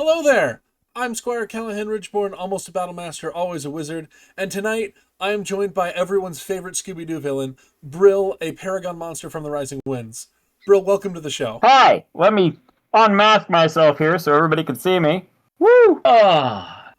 Hello there! I'm Squire Callahan Ridgeborn, almost a battle master, always a wizard, and tonight I am joined by everyone's favorite Scooby-Doo villain, Brill, a Paragon Monster from the Rising Winds. Brill, welcome to the show. Hi, let me unmask myself here so everybody can see me. Woo!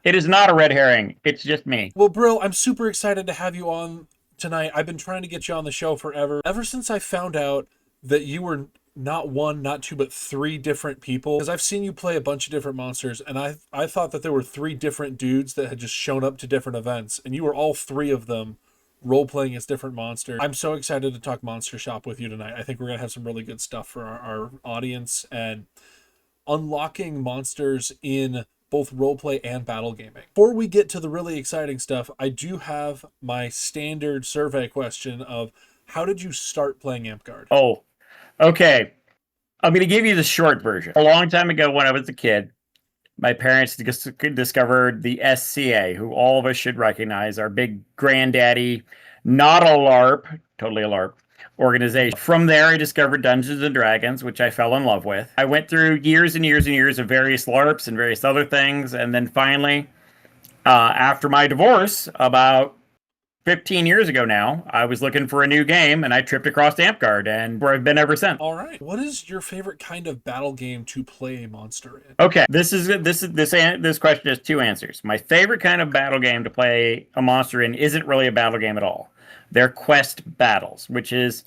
It is not a red herring. It's just me. Well, Brill, I'm super excited to have you on tonight. I've been trying to get you on the show forever. Ever since I found out that you were not one, not two, but three different people. Because I've seen you play a bunch of different monsters, and I thought that there were three different dudes that had just shown up to different events, and you were all three of them role-playing as different monsters. I'm so excited to talk Monster Shop with you tonight. I think we're going to have some really good stuff for our audience, and unlocking monsters in both roleplay and battle gaming. Before we get to the really exciting stuff, I do have my standard survey question of how did you start playing Amtgard? Oh, okay. I'm going to give you the short version. A long time ago when I was a kid, my parents discovered the SCA, who all of us should recognize, our big granddaddy, not a LARP, totally a LARP, organization. From there, I discovered Dungeons and Dragons, which I fell in love with. I went through years and years and years of various LARPs and various other things, and then finally, after my divorce, about 15 years ago now, I was looking for a new game, and I tripped across Amtgard, and where I've been ever since. All right. What is your favorite kind of battle game to play a monster in? Okay, this question has two answers. My favorite kind of battle game to play a monster in isn't really a battle game at all. They're quest battles, which is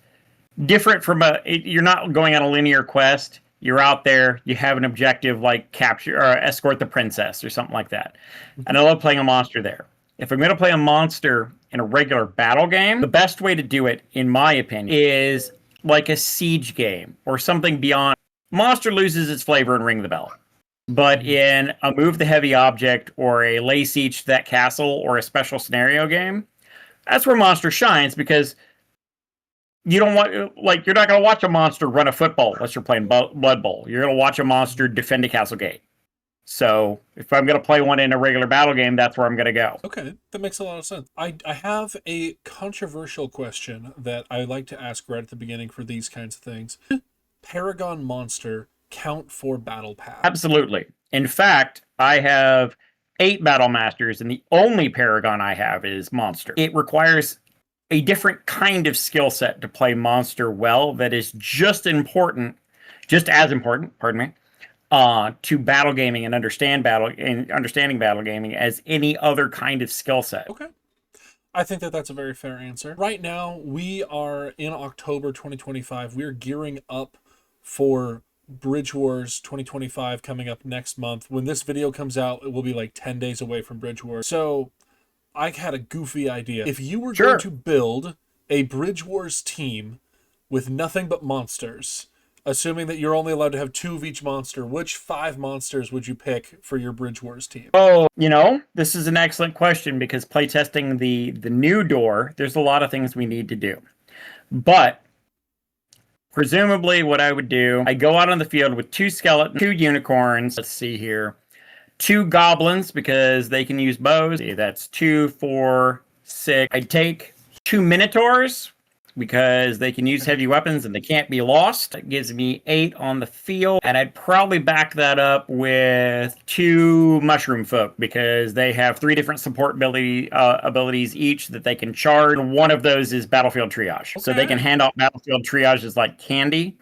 different from you're not going on a linear quest. You're out there, you have an objective like capture or escort the princess or something like that. And I love playing a monster there. If I'm going to play a monster in a regular battle game, the best way to do it, in my opinion, is like a siege game or something beyond. Monster loses its flavor in Ring the Bell. But in a move the heavy object or a lay siege to that castle or a special scenario game, that's where Monster shines, because you don't want, you're not going to watch a monster run a football unless you're playing Blood Bowl. You're going to watch a monster defend a castle gate. So if I'm going to play one in a regular battle game, that's where I'm going to go. Okay, that makes a lot of sense. I have a controversial question that I like to ask right at the beginning for these kinds of things. Paragon Monster count for Battle Pass? Absolutely. In fact, I have 8 Battle Masters, and the only Paragon I have is Monster. It requires a different kind of skill set to play Monster well that is just as important, pardon me, to battle gaming and understanding battle gaming as any other kind of skill set. Okay. I think that that's a very fair answer. Right now, we are in October 2025. We're gearing up for Bridge Wars 2025 coming up next month. When this video comes out, it will be like 10 days away from Bridge Wars. So I had a goofy idea. If you were going to build a Bridge Wars team with nothing but monsters, assuming that you're only allowed to have 2 of each monster, which 5 monsters would you pick for your Bridge Wars team? Oh, this is an excellent question, because playtesting the new door, there's a lot of things we need to do. But presumably what I would do, I go out on the field with 2 skeletons, 2 unicorns, let's see here, 2 goblins, because they can use bows. That's 2, 4, 6. I'd take 2 minotaurs, because they can use heavy weapons and they can't be lost. It gives me 8 on the field. And I'd probably back that up with 2 mushroom folk, because they have 3 different support abilities each that they can charge. One of those is battlefield triage. Okay. So they can hand out battlefield triages like candy.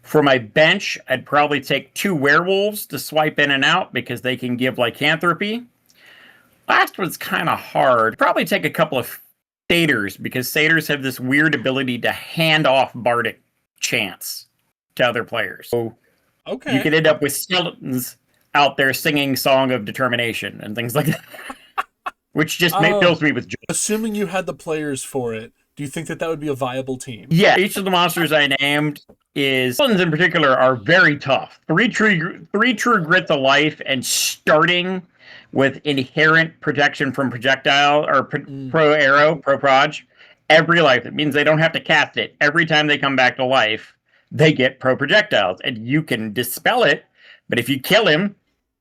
For my bench, I'd probably take 2 werewolves to swipe in and out, because they can give lycanthropy. Last one's kind of hard. Probably take a couple of satyrs, because satyrs have this weird ability to hand off bardic chants to other players. So you could end up with skeletons out there singing Song of Determination and things like that, which just fills me with joy. Assuming you had the players for it, do you think that that would be a viable team? Yeah, each of the monsters I named skeletons in particular are very tough. 3 true grits of life, and starting with inherent protection from projectile or pro arrow, pro proj, every life. It means they don't have to cast it. Every time they come back to life, they get pro projectiles, and you can dispel it, but if you kill him,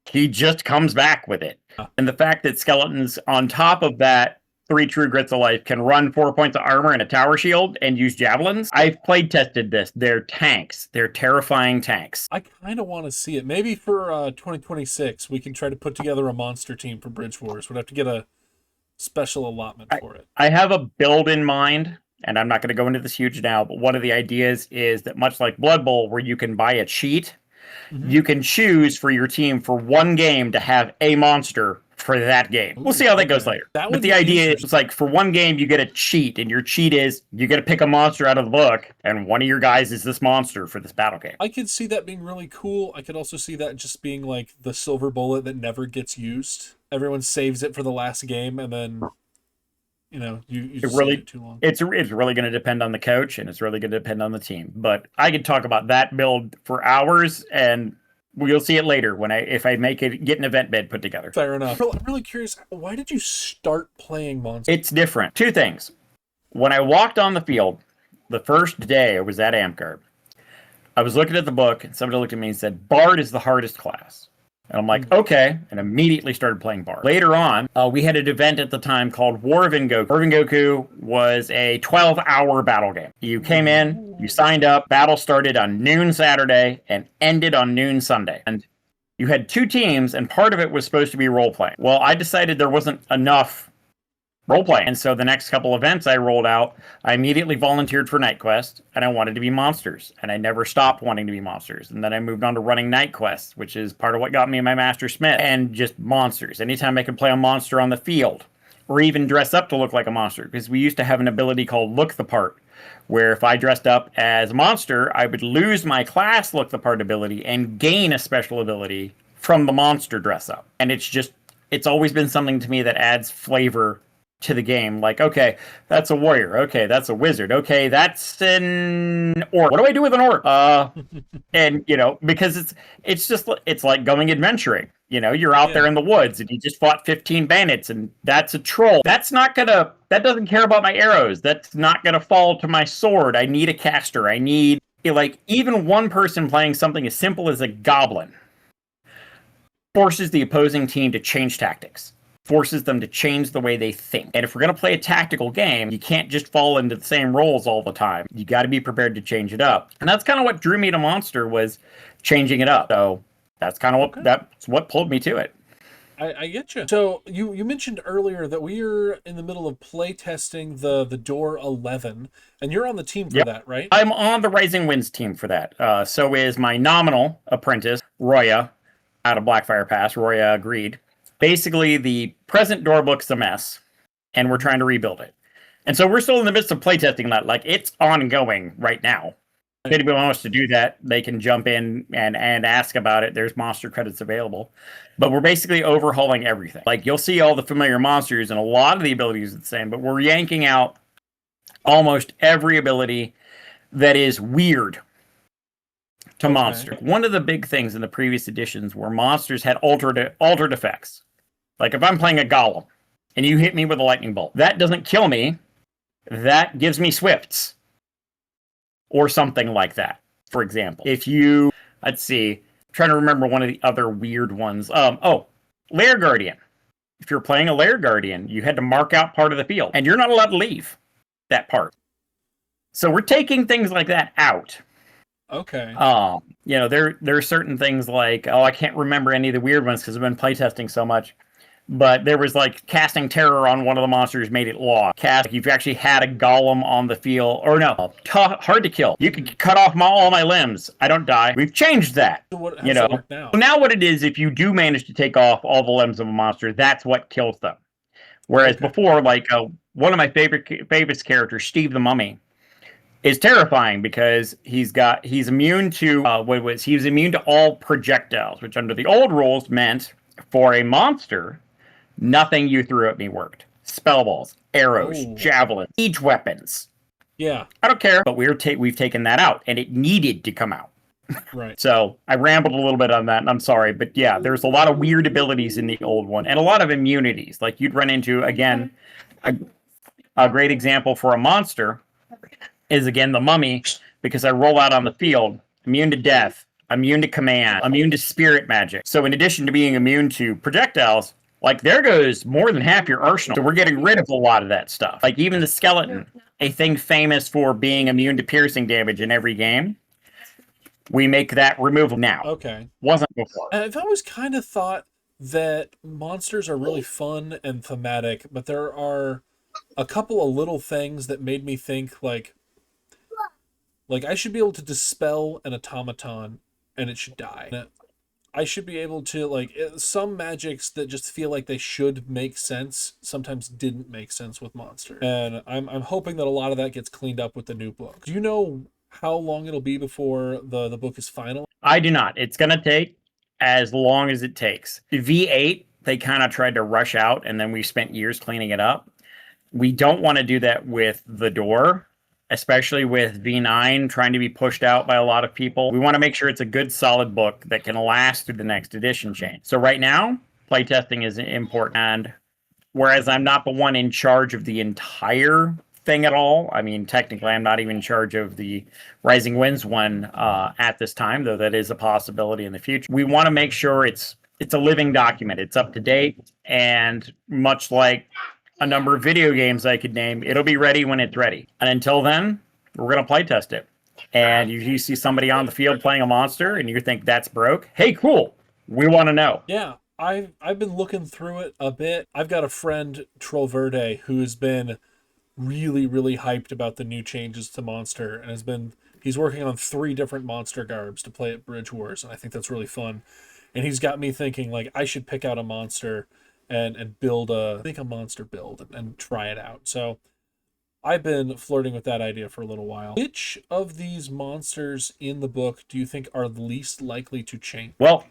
he just comes back with it. And the fact that skeletons, on top of that 3 true grits of life, can run 4 points of armor and a tower shield and use javelins. I've played tested this. They're tanks. They're terrifying tanks. I kind of want to see it. Maybe for 2026, we can try to put together a monster team for Bridge Wars. We'd have to get a special allotment for it. I have a build in mind, and I'm not going to go into this huge now, but one of the ideas is that much like Blood Bowl, where you can buy a cheat, you can choose for your team for one game to have a monster for that game. We'll see how that goes later. But the idea is like for one game you get a cheat, and your cheat is you get to pick a monster out of the book, and one of your guys is this monster for this battle game. I could see that being really cool. I could also see that just being like the silver bullet that never gets used. Everyone saves it for the last game, and then you just really it too long. It's really going to depend on the coach, and it's really going to depend on the team. But I could talk about that build for hours, and we'll see it later if I get an event bid put together. Fair enough. I'm really curious. Why did you start playing Monster? It's different. 2 things. When I walked on the field, the first day I was at Amtgard, I was looking at the book, and somebody looked at me and said, "Bard is the hardest class." And I'm like, okay, and immediately started playing Bard. Later on, we had an event at the time called War of Ingoku. War of Ingoku was a 12-hour battle game. You came in, you signed up, battle started on noon Saturday and ended on noon Sunday. And you had 2 teams, and part of it was supposed to be role-playing. Well, I decided there wasn't enough role-playing, and so the next couple events I rolled out, I immediately volunteered for Night Quest, and I wanted to be monsters, and I never stopped wanting to be monsters. And then I moved on to running Night Quests, which is part of what got me my Master Smith, and just monsters. Anytime I could play a monster on the field, or even dress up to look like a monster, because we used to have an ability called Look the Part, where if I dressed up as a monster, I would lose my class Look the Part ability and gain a special ability from the monster dress up. And it's always been something to me that adds flavor to the game. Like, okay, that's a warrior. Okay, that's a wizard. Okay, that's an orc. What do I do with an orc? And because it's like going adventuring. You're out there in the woods and you just fought 15 bandits, and that's a troll. That doesn't care about my arrows. That's not gonna fall to my sword. I need a caster. I need even one person playing something as simple as a goblin forces the opposing team to change tactics. Forces them to change the way they think. And if we're going to play a tactical game, you can't just fall into the same roles all the time. You got to be prepared to change it up. And that's kind of what drew me to Monster, was changing it up. So that's kind of that's what pulled me to it. I get you. So you mentioned earlier that we are in the middle of play testing the Door 11, and you're on the team for that, right? I'm on the Rising Winds team for that. So is my nominal apprentice, Roya, out of Blackfire Pass. Roya agreed. Basically, the present door book's a mess, and we're trying to rebuild it. And so we're still in the midst of playtesting that. Like, it's ongoing right now. If anybody wants to do that, they can jump in and ask about it. There's monster credits available. But we're basically overhauling everything. Like, you'll see all the familiar monsters, and a lot of the abilities are the same, but we're yanking out almost every ability that is weird to monster. One of the big things in the previous editions were monsters had altered effects. Like if I'm playing a golem and you hit me with a lightning bolt, that doesn't kill me. That gives me swifts. Or something like that, for example. If you, let's see, I'm trying to remember one of the other weird ones. Lair Guardian. If you're playing a Lair Guardian, you had to mark out part of the field, and you're not allowed to leave that part. So we're taking things like that out. Okay. There are certain things like, I can't remember any of the weird ones because I've been playtesting so much. But there was like casting terror on one of the monsters made it lost. You've actually had a golem on the field, or no, hard to kill. You can cut off all my limbs. I don't die. We've changed that. So what, how's it work now? Now what it is, if you do manage to take off all the limbs of a monster, that's what kills them. Whereas before, like one of my favorite characters, Steve the Mummy, is terrifying because he's immune to he was immune to all projectiles, which under the old rules meant for a monster, nothing you threw at me worked. Spell balls, arrows, javelins, siege weapons. Yeah, I don't care, but we've taken that out, and it needed to come out. Right. So I rambled a little bit on that, and I'm sorry, but yeah, there's a lot of weird abilities in the old one, and a lot of immunities. Like you'd run into, again, a great example for a monster is, again, the Mummy, because I roll out on the field, immune to death, immune to command, immune to spirit magic. So in addition to being immune to projectiles, like there goes more than half your arsenal. So we're getting rid of a lot of that stuff. Like even the skeleton, a thing famous for being immune to piercing damage in every game, we make that removable now. Okay. Wasn't before. And I've always kind of thought that monsters are really fun and thematic, but there are a couple of little things that made me think like I should be able to dispel an automaton and it should die. I should be able to some magics that just feel like they should make sense sometimes didn't make sense with monster. And I'm hoping that a lot of that gets cleaned up with the new book. Do you know how long it'll be before the book is final? I do not. It's going to take as long as it takes. V8, they kind of tried to rush out and then we spent years cleaning it up. We don't want to do that with the door, especially with V9 trying to be pushed out by a lot of people. We want to make sure it's a good, solid book that can last through the next edition change. So right now, playtesting is important. And whereas I'm not the one in charge of the entire thing at all, I mean, technically, I'm not even in charge of the Rising Winds one at this time, though that is a possibility in the future. We want to make sure it's a living document. It's up to date, and much like a number of video games I could name, it'll be ready when it's ready. And until then, we're going to play test it. And you see somebody on the field playing a monster and you think that's broke. Hey, cool. We want to know. Yeah, I've been looking through it a bit. I've got a friend, Troll Verde, who has been really, really hyped about the new changes to Monster and he's working on 3 different monster garbs to play at Bridge Wars. And I think that's really fun. And he's got me thinking like I should pick out a monster and build a monster build and try it out. So I've been flirting with that idea for a little while. Which of these monsters in the book do you think are the least likely to change? Well,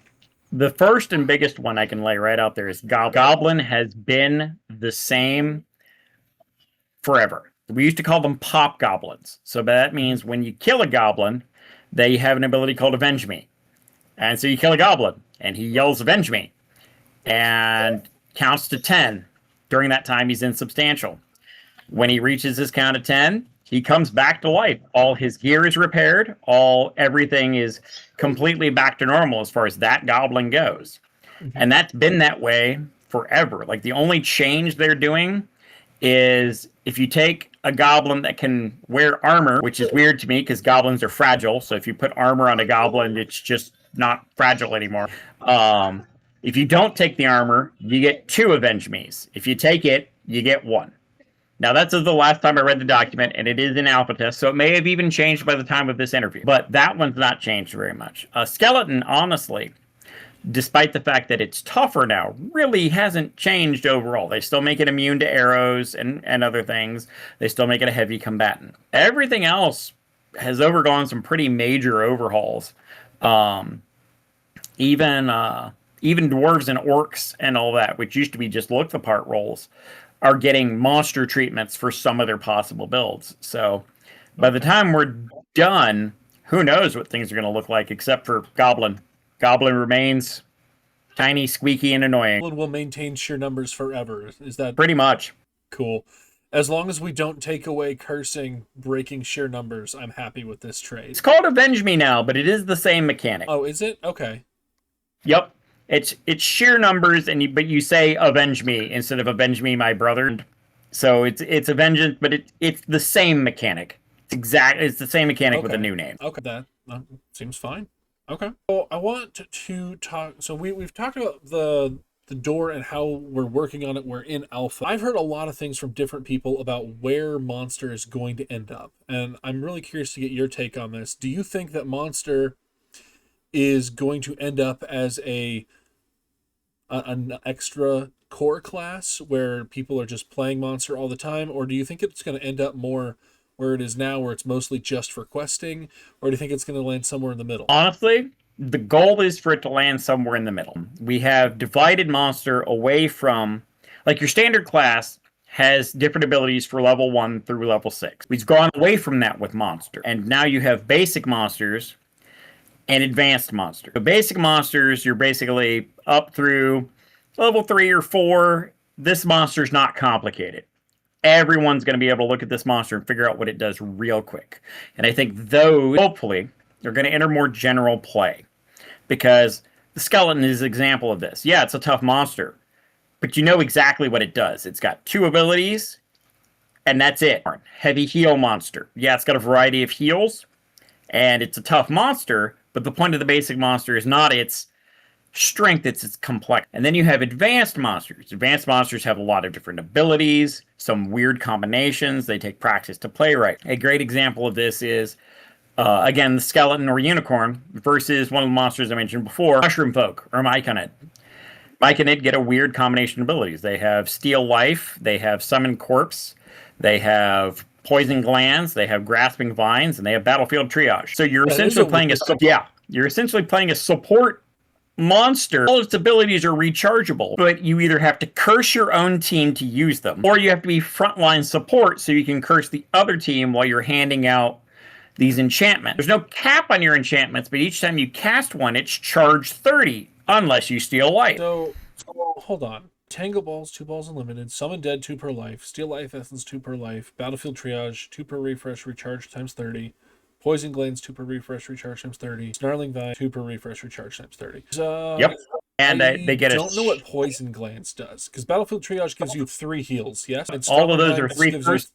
the first and biggest one I can lay right out there is Goblin. Goblin has been the same forever. We used to call them pop goblins. So that means when you kill a goblin, they have an ability called Avenge Me. And so you kill a goblin and he yells Avenge Me. And counts to 10. During that time, he's insubstantial. When he reaches his count of 10, he comes back to life. All his gear is repaired. Everything is completely back to normal as far as that goblin goes. And that's been that way forever. Like the only change they're doing is if you take a goblin that can wear armor, which is weird to me because goblins are fragile. So if you put armor on a goblin, it's just not fragile anymore. If you don't take the armor, you get 2 Avenge Me's. If you take it, you get 1. Now, that's the last time I read the document, and it is in alpha test, so it may have even changed by the time of this interview. But that one's not changed very much. Skeleton, honestly, despite the fact that it's tougher now, really hasn't changed overall. They still make it immune to arrows and other things. They still make it a heavy combatant. Everything else has overgone some pretty major overhauls. Even dwarves and orcs and all that, which used to be just look the part rolls, are getting monster treatments for some of their possible builds. So by the time we're done, who knows what things are going to look like, except for Goblin. Goblin remains tiny, squeaky, and annoying. Goblin will maintain sheer numbers forever. Is that pretty much cool? As long as we don't take away cursing, breaking sheer numbers, I'm happy with this trade. It's called Avenge Me now, but it is the same mechanic. Oh, is it? Okay. Yep. It's sheer numbers, but you say Avenge Me instead of Avenge Me, my brother. So it's a vengeance, but it's the same mechanic. It's the same mechanic with a new name. Okay, that seems fine. Okay. So I want to talk. So we've talked about the door and how we're working on it. We're in alpha. I've heard a lot of things from different people about where Monster is going to end up, and I'm really curious to get your take on this. Do you think that Monster is going to end up as an extra core class where people are just playing Monster all the time, or do you think it's going to end up more where it is now, where it's mostly just for questing, or do you think it's going to land somewhere in the middle? Honestly, the goal is for it to land somewhere in the middle. We have divided Monster away from, like, your standard class has different abilities for level 1 through level 6. We've gone away from that with Monster, and now you have basic monsters and advanced monsters. The basic monsters, you're basically up through level 3 or 4. This monster's not complicated. Everyone's going to be able to look at this monster and figure out what it does real quick. And I think those, hopefully, are going to enter more general play. Because the skeleton is an example of this. Yeah, it's a tough monster. but you know exactly what it does. It's got 2 abilities, and that's it. Heavy heal monster. Yeah, it's got a variety of heals, and it's a tough monster, but the point of the basic monster is not its strength, it's complex. And then you have advanced monsters. Advanced monsters have a lot of different abilities, some weird combinations. They take practice to play right. A great example of this is, again, the skeleton or unicorn versus one of the monsters I mentioned before, mushroom folk or myconid. Myconid get a weird combination of abilities. They have steal life, they have summon corpse, they have poison glands, they have grasping vines, and they have battlefield triage. So you're essentially playing you're essentially playing a support monster. All its abilities are rechargeable, but you either have to curse your own team to use them, or you have to be frontline support so you can curse the other team while you're handing out these enchantments. There's no cap on your enchantments, but each time you cast one, it's charged 30, unless you steal life. So hold on. Tango balls, 2 balls unlimited. Summon dead, 2 per life. Steal life essence, 2 per life. Battlefield triage, 2 per refresh, recharge times 30. Poison glands, 2 per refresh, recharge times 30. Snarling vine, 2 per refresh, recharge times 30. Yep. And they get don't know what poison glands does, because Battlefield triage gives you 3 heals. Yes, and all of those are 3 first.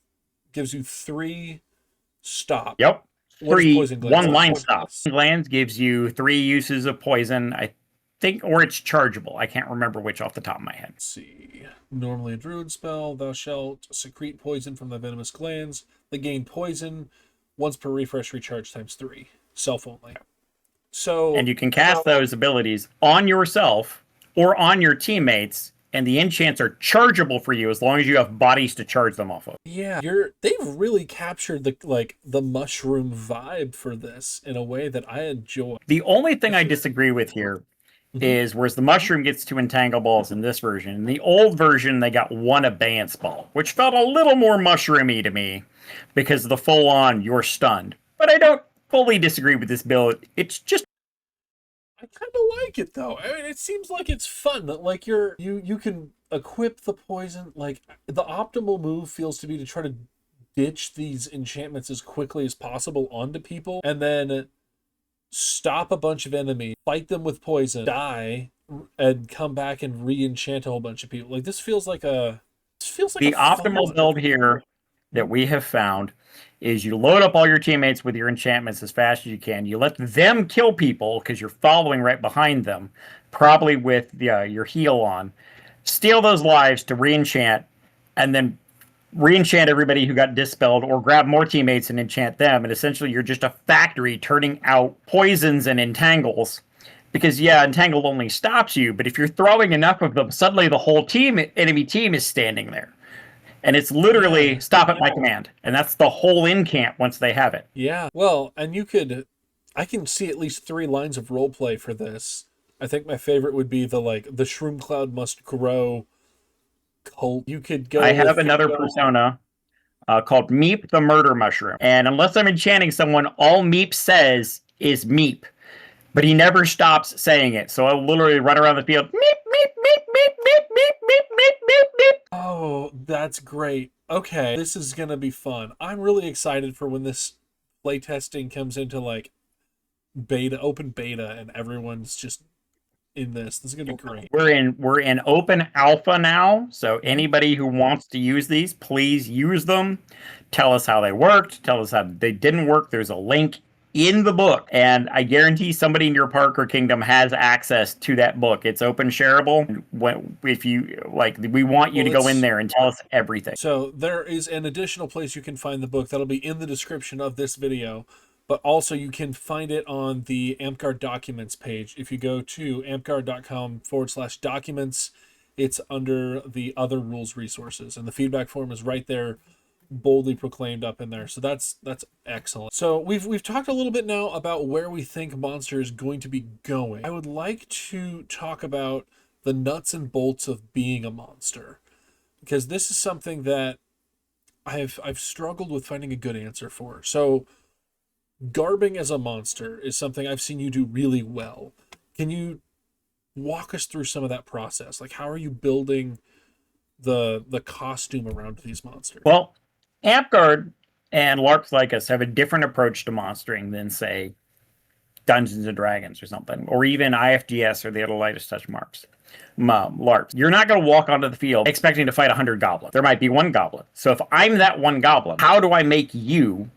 Gives you 3 stop. Yep. 3 one-line stops. Glands gives you 3 uses of poison, I think, or it's chargeable. I can't remember which off the top of my head. Let's see. Normally a druid spell. Thou shalt secrete poison from thy venomous glands. They gain poison once per refresh, recharge times 3. Self only. So, and you can cast those abilities on yourself or on your teammates, and the enchants are chargeable for you as long as you have bodies to charge them off of. Yeah, they've really captured the mushroom vibe for this in a way that I enjoy. The only thing I disagree with here is whereas the mushroom gets 2 entangle balls in this version. In the old version, they got 1 abeyance ball, which felt a little more mushroomy to me because of the full-on you're stunned. But I don't fully disagree with this build. It's just, I kind of like it though. I mean, it seems like it's fun. That like you can equip the poison. Like the optimal move feels to be to try to ditch these enchantments as quickly as possible onto people, and then stop a bunch of enemies, fight them with poison, die, and come back and re-enchant a whole bunch of people. Like this feels like the optimal build here that we have found is you load up all your teammates with your enchantments as fast as you can. You let them kill people because you're following right behind them, probably with your heal on. Steal those lives to re-enchant, and then re-enchant everybody who got dispelled, or grab more teammates and enchant them. And essentially you're just a factory turning out poisons and entangles. Because, yeah, entangle only stops you, but if you're throwing enough of them, suddenly the whole enemy team is standing there. And it's literally stop at my command. And that's the whole incant once they have it. Yeah. Well, and I can see at least 3 lines of roleplay for this. I think my favorite would be the shroom cloud must grow cult. You could go. I have another persona called Meep the Murder Mushroom. And unless I'm enchanting someone, all Meep says is Meep. But he never stops saying it. So I'll literally run around the field. Meep, meep, meep, meep, meep, meep, meep, meep, meep, meep. Oh, that's great. Okay, this is going to be fun. I'm really excited for when this playtesting comes into open beta, and everyone's just in this. This is going to be great. We're in open alpha now. So anybody who wants to use these, please use them. Tell us how they worked. Tell us how they didn't work. There's a link in the book, and I guarantee somebody in your park or kingdom has access to that book. It's open shareable. If you we want you to go in there and tell us everything. So there is an additional place you can find the book that'll be in the description of this video, but also you can find it on the Amtgard documents page. If you go to amtgard.com/documents, it's under the other rules resources, and the feedback form is right there, boldly proclaimed up in there. So that's excellent. So we've talked a little bit now about where we think Monster is going to be going. I would like to talk about the nuts and bolts of being a monster, because this is something that I've struggled with finding a good answer for. So garbing as a monster is something I've seen you do really well. Can you walk us through some of that process? Like, how are you building the costume around these monsters? Well, Amtgard and LARPs like us have a different approach to monstering than, say, Dungeons and Dragons or something, or even IFGS or the other lightest touch marks. LARPs. You're not going to walk onto the field expecting to fight 100 goblins. There might be one goblin. So if I'm that one goblin, how do I make you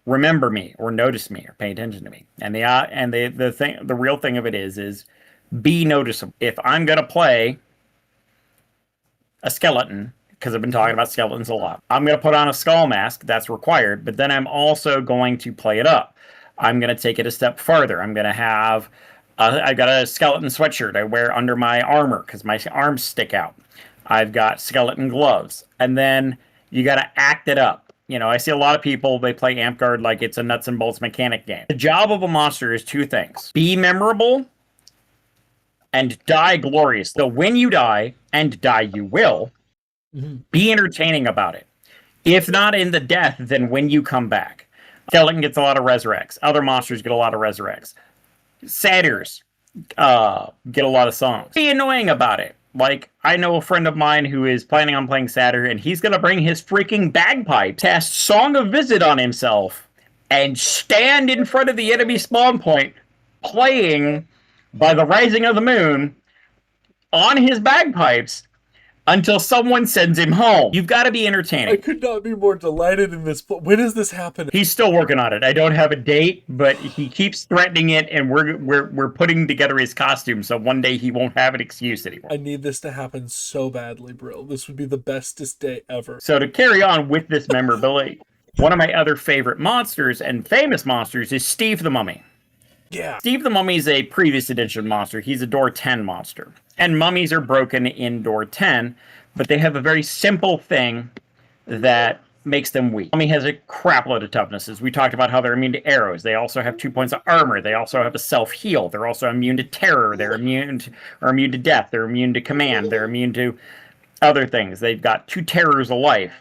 remember me or notice me or pay attention to me? And the real thing of it is be noticeable. If I'm going to play a skeleton, because I've been talking about skeletons a lot, I'm going to put on a skull mask. That's required. But then I'm also going to play it up. I'm going to take it a step farther. I'm going to have I've got a skeleton sweatshirt I wear under my armor because my arms stick out. I've got skeleton gloves. And then you got to act it up. You know, I see a lot of people, they play Amtgard like it's a nuts and bolts mechanic game. The job of a monster is two things. Be memorable and die glorious. So when you die, and die you will, be entertaining about it. If not in the death, then when you come back. Skeleton gets a lot of resurrects. Other monsters get a lot of resurrects. Satyrs get a lot of songs. Be annoying about it. Like, I know a friend of mine who is planning on playing Satyr, and he's going to bring his freaking bagpipe, cast Song of Visit on himself, and stand in front of the enemy spawn point, playing By the Rising of the Moon on his bagpipes until someone sends him home. You've got to be entertaining. I could not be more delighted in this. When is this happening? He's still working on it. I don't have a date, but he keeps threatening it, and we're putting together his costume, so one day he won't have an excuse anymore. I need this to happen so badly, Brill. This would be the bestest day ever. So to carry on with this memorability, one of my other favorite monsters and famous monsters is Steve the Mummy. Yeah. Steve the Mummy is a previous edition monster. He's a door 10 monster. And mummies are broken in door 10, but they have a very simple thing that makes them weak. Mummy has a crap load of toughnesses. We talked about how they're immune to arrows. They also have 2 points of armor. They also have a self-heal. They're also immune to terror. They're immune to death. They're immune to command. They're immune to other things. They've got 2 terrors of life.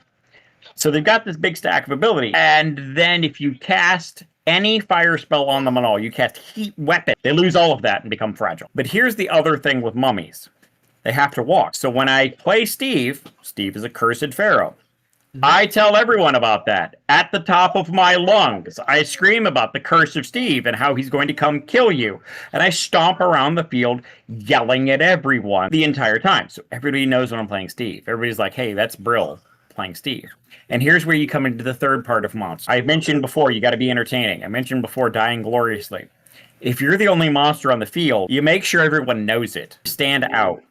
So they've got this big stack of ability. And then if you cast any fire spell on them at all, you cast heat weapon, they lose all of that and become fragile. But here's the other thing with mummies. They have to walk. So when I play Steve is a cursed pharaoh. I tell everyone about that. At the top of my lungs, I scream about the curse of Steve and how he's going to come kill you. And I stomp around the field yelling at everyone the entire time. So everybody knows when I'm playing Steve. Everybody's like, hey, that's Brill playing Steve. And here's where you come into the third part of monster. I mentioned before, you got to be entertaining. I mentioned before, dying gloriously. If you're the only monster on the field, you make sure everyone knows it. Stand out.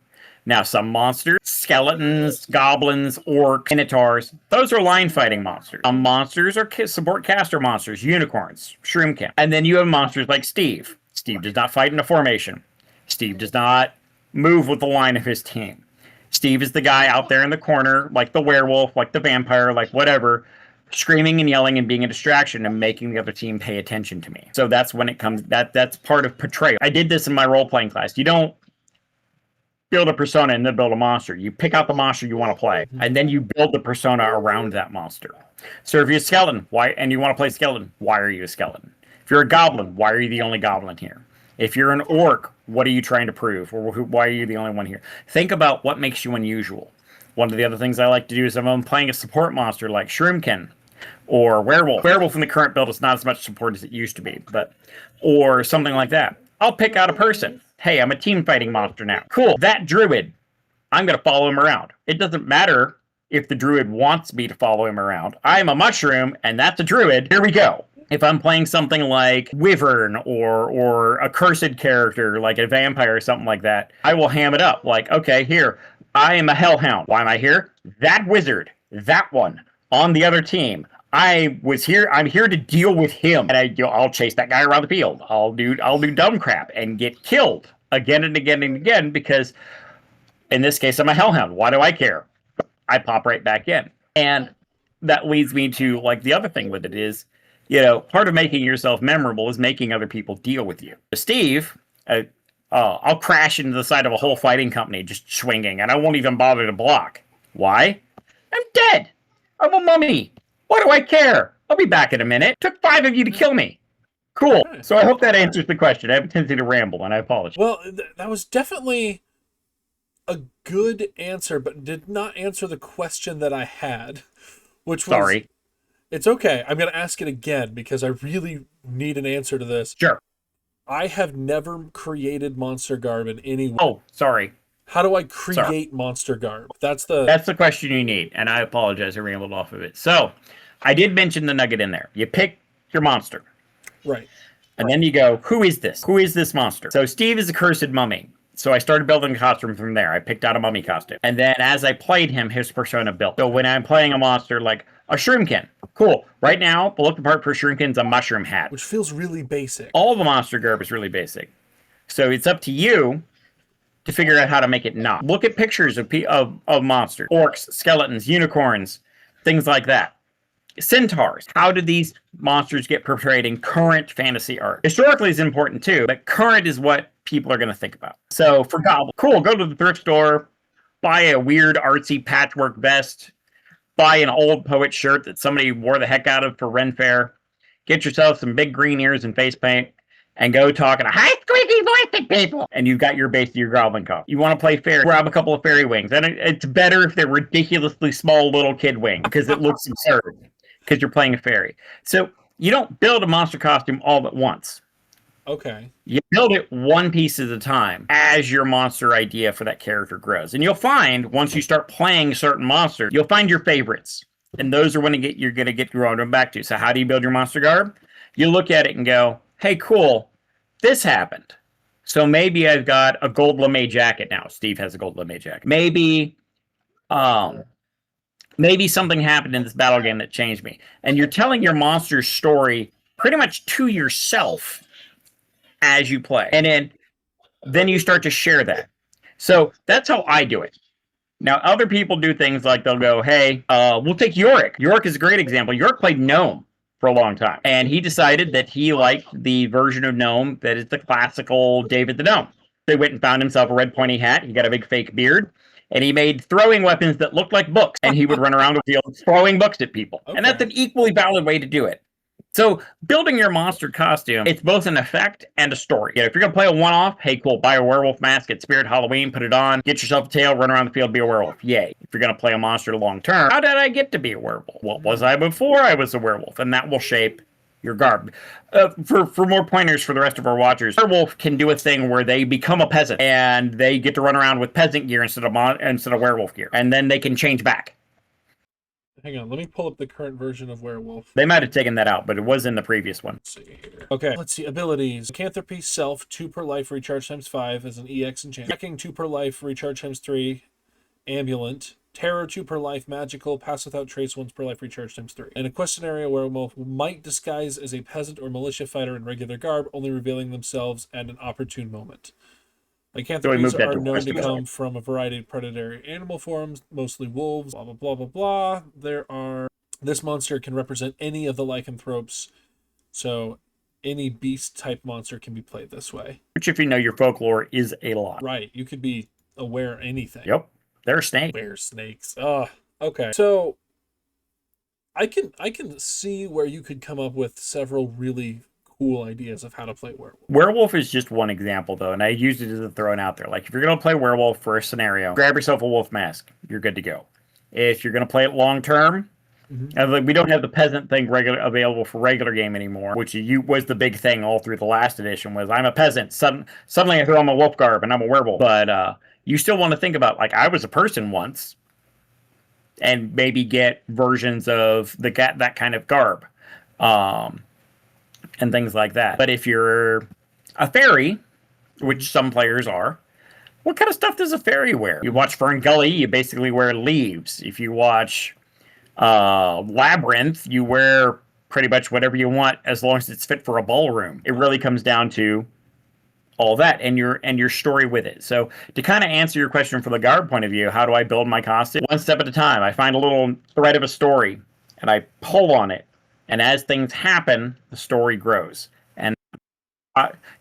Now, some monsters, skeletons, goblins, orcs, minotaurs, those are line fighting monsters. Some monsters are support caster monsters, unicorns, shroomkin. And then you have monsters like Steve. Steve does not fight in a formation. Steve does not move with the line of his team. Steve is the guy out there in the corner, like the werewolf, like the vampire, like whatever, screaming and yelling and being a distraction and making the other team pay attention to me. So that's when it comes, that's part of portrayal. I did this in my role-playing class. You don't build a persona and then build a monster. You pick out the monster you want to play, and then you build the persona around that monster. So if you're a skeleton, and you want to play skeleton, why are you a skeleton? If you're a goblin, why are you the only goblin here? If you're an orc, what are you trying to prove? Or why are you the only one here? Think about what makes you unusual. One of the other things I like to do is if I'm playing a support monster like Shroomkin or Werewolf. Werewolf in the current build is not as much support as it used to be, or something like that. I'll pick out a person. Hey, I'm a team fighting monster now. Cool. That druid, I'm going to follow him around. It doesn't matter if the druid wants me to follow him around. I'm a mushroom, and that's a druid. Here we go. If I'm playing something like Wyvern or a cursed character like a vampire or something like that, I will ham it up. Like, okay, here, I am a hellhound. Why am I here? That wizard, that one, on the other team. I'm here to deal with him. And I'll chase that guy around the field. I'll do dumb crap and get killed again and again and again because in this case, I'm a hellhound. Why do I care? I pop right back in. And that leads me to like the other thing with it is, part of making yourself memorable is making other people deal with you. Steve, I'll crash into the side of a whole fighting company just swinging, and I won't even bother to block. Why? I'm dead. I'm a mummy. What do I care? I'll be back in a minute. It took 5 of you to kill me. Cool. So I hope that answers the question. I have a tendency to ramble, and I apologize. Well, that was definitely a good answer, but did not answer the question that I had, which was... Sorry. It's okay. I'm going to ask it again because I really need an answer to this. Sure. I have never created monster garb in any way. Oh, sorry. How do I Sorry. create monster garb? That's the That's the question you need, and I apologize. I rambled off of it. So, I did mention the nugget in there. You pick your monster. right. And then you go, who is this? Who is this monster? So Steve is a cursed mummy. So I started building a costume from there. I picked out a mummy costume. And then as I played him, his persona built. So when I'm playing a monster like a shroomkin, cool. Right now, the look part for shroomkin's a mushroom hat. Which feels really basic. All the monster garb is really basic. So it's up to you to figure out how to make it not. Look at pictures of monsters. Orcs, skeletons, unicorns, things like that. Centaurs. How do these monsters get portrayed in current fantasy art? Historically is important too, but current is what people are going to think about. So for goblins, cool, go to the thrift store, buy a weird artsy patchwork vest, buy an old poet shirt that somebody wore the heck out of for Ren Fair, get yourself some big green ears and face paint, and go talking to high squeaky voiced people. And you've got your base of your goblin costume. You want to play fairy, grab a couple of fairy wings. And it's better if they're ridiculously small little kid wings because it looks absurd. Because you're playing a fairy. So you don't build a monster costume all at once. Okay. You build it one piece at a time as your monster idea for that character grows. And you'll find, once you start playing certain monsters, you'll find your favorites. And those are when you're going to get drawn back to. So how do you build your monster garb? You look at it and go, hey, cool, this happened. So maybe I've got a gold lame jacket now. Steve has a gold lame jacket. Maybe something happened in this battle game that changed me. And you're telling your monster's story pretty much to yourself as you play. And then you start to share that. So that's how I do it. Now, other people do things like they'll go, hey, we'll take Yorick. Yorick is a great example. Yorick played Gnome for a long time. And he decided that he liked the version of Gnome that is the classical David the Gnome. So he went and found himself a red pointy hat. He got a big fake beard. And he made throwing weapons that looked like books. And he would run around the field throwing books at people. Okay. And that's an equally valid way to do it. So building your monster costume, it's both an effect and a story. If you're going to play a one-off, hey, cool, buy a werewolf mask at Spirit Halloween, put it on, get yourself a tail, run around the field, be a werewolf. Yay. If you're going to play a monster long-term, how did I get to be a werewolf? What was I before I was a werewolf? And that will shape your garb. For more pointers for the rest of our watchers, werewolf can do a thing where they become a peasant and they get to run around with peasant gear instead of werewolf gear, and then they can change back. Hang on, let me pull up the current version of werewolf. They might have taken that out, but it was in the previous one. Let's see here. Okay, let's see. Abilities. Lycanthropy, self, 2 per life, recharge times 5 as an EX enchant. Tracking, 2 per life, recharge times 3. Ambulant. Terror, 2 per life, magical, pass without trace, 1 per life, recharge times 3. In a quest scenario, werewolf might disguise as a peasant or militia fighter in regular garb, only revealing themselves at an opportune moment. Lycanthropes are known to come from a variety of predatory animal forms, mostly wolves, blah, blah, blah, blah, blah. This monster can represent any of the lycanthropes, so any beast-type monster can be played this way. Which, if you know your folklore, is a lot. Right, you could be aware of anything. Yep. They're snakes. Were snakes. Okay. So I can see where you could come up with several really cool ideas of how to play werewolf. Werewolf is just one example, though, and I use it as a throwing out there. Like, if you're going to play werewolf for a scenario, grab yourself a wolf mask. You're good to go. If you're going to play it long term, we don't have the peasant thing available for regular game anymore, which was the big thing all through the last edition. Was I'm a peasant. Suddenly I throw on my wolf garb and I'm a werewolf. But you still want to think about, like, I was a person once, and maybe get versions of that kind of garb, and things like that. But if you're a fairy, which some players are, what kind of stuff does a fairy wear? You watch Fern Gully, you basically wear leaves. If you watch Labyrinth, you wear pretty much whatever you want as long as it's fit for a ballroom. It really comes down to all that and your story with it. So to kind of answer your question from the garb point of view, how do I build my costume? One step at a time. I find a little thread of a story and I pull on it. And as things happen, the story grows and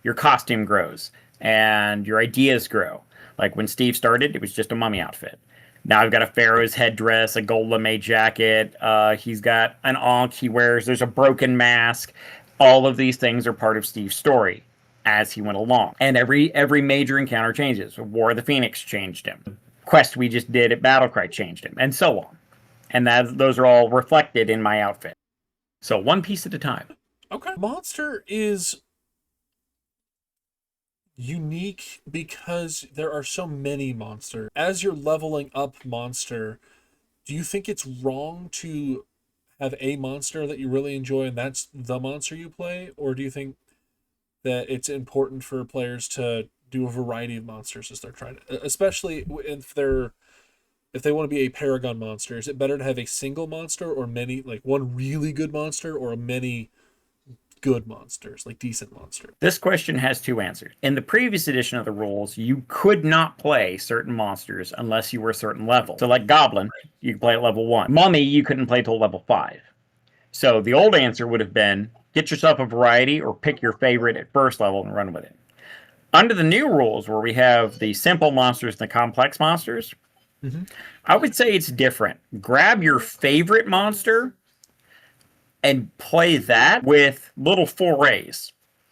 your costume grows and your ideas grow. Like when Steve started, it was just a mummy outfit. Now I've got a pharaoh's headdress, a gold lame jacket. He's got an ankh he wears. There's a broken mask. All of these things are part of Steve's story as he went along. And every major encounter changes. War of the Phoenix changed him. Quest we just did at Battlecry changed him, and so on. And those are all reflected in my outfit. So one piece at a time. Okay. Monster is unique because there are so many monsters. As you're leveling up monster, do you think it's wrong to have a monster that you really enjoy and that's the monster you play? Or do you think that it's important for players to do a variety of monsters as they're trying to, especially if they want to be a Paragon monster, is it better to have a single monster or many, like one really good monster or many good monsters, like decent monsters? This question has two answers. In the previous edition of the rules, you could not play certain monsters unless you were a certain level. So like Goblin, you could play at level 1. Mummy, you couldn't play till level 5. So the old answer would have been get yourself a variety or pick your favorite at first level and run with it. Under the new rules, where we have the simple monsters and the complex monsters, I would say it's different. Grab your favorite monster and play that with little forays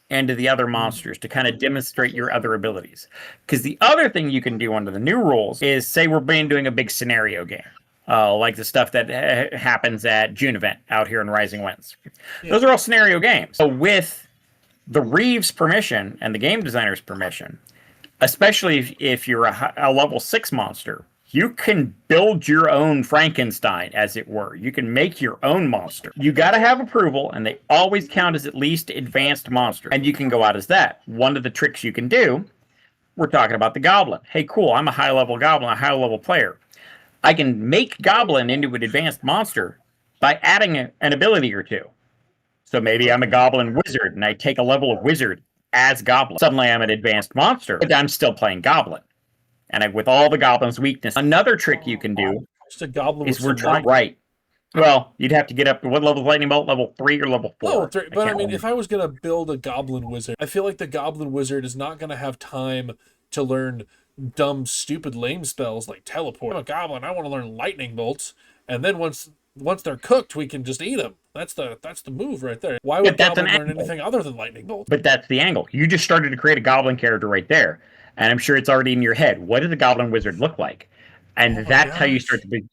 into the other monsters to kind of demonstrate your other abilities. Because the other thing you can do under the new rules is, say we're doing a big scenario game. Like the stuff that happens at June event out here in Rising Winds. Yeah. Those are all scenario games. So with the Reeves' permission and the game designer's permission, especially if you're a level 6 monster, you can build your own Frankenstein, as it were. You can make your own monster. You got to have approval, and they always count as at least advanced monster. And you can go out as that. One of the tricks you can do, we're talking about the Goblin. Hey, cool, I'm a high-level Goblin, a high-level player. I can make Goblin into an advanced monster by adding an ability or two. So maybe I'm a Goblin Wizard, and I take a level of Wizard as Goblin. Suddenly I'm an advanced monster, but I'm still playing Goblin. And with all the Goblin's weakness. Another trick you can do just a Goblin is we're trying right. Well, you'd have to get up to what level of Lightning Bolt? Level 3 or level 4? Level 3. But I mean, if I was going to build a Goblin Wizard, I feel like the Goblin Wizard is not going to have time to learn dumb, stupid, lame spells like teleport. I'm a Goblin. I want to learn Lightning Bolts. And then once they're cooked, we can just eat them. That's the move right there. Why would Goblin learn anything other than Lightning Bolt? But that's the angle. You just started to create a Goblin character right there. And I'm sure it's already in your head. What does a Goblin Wizard look like? And that's how you start to build.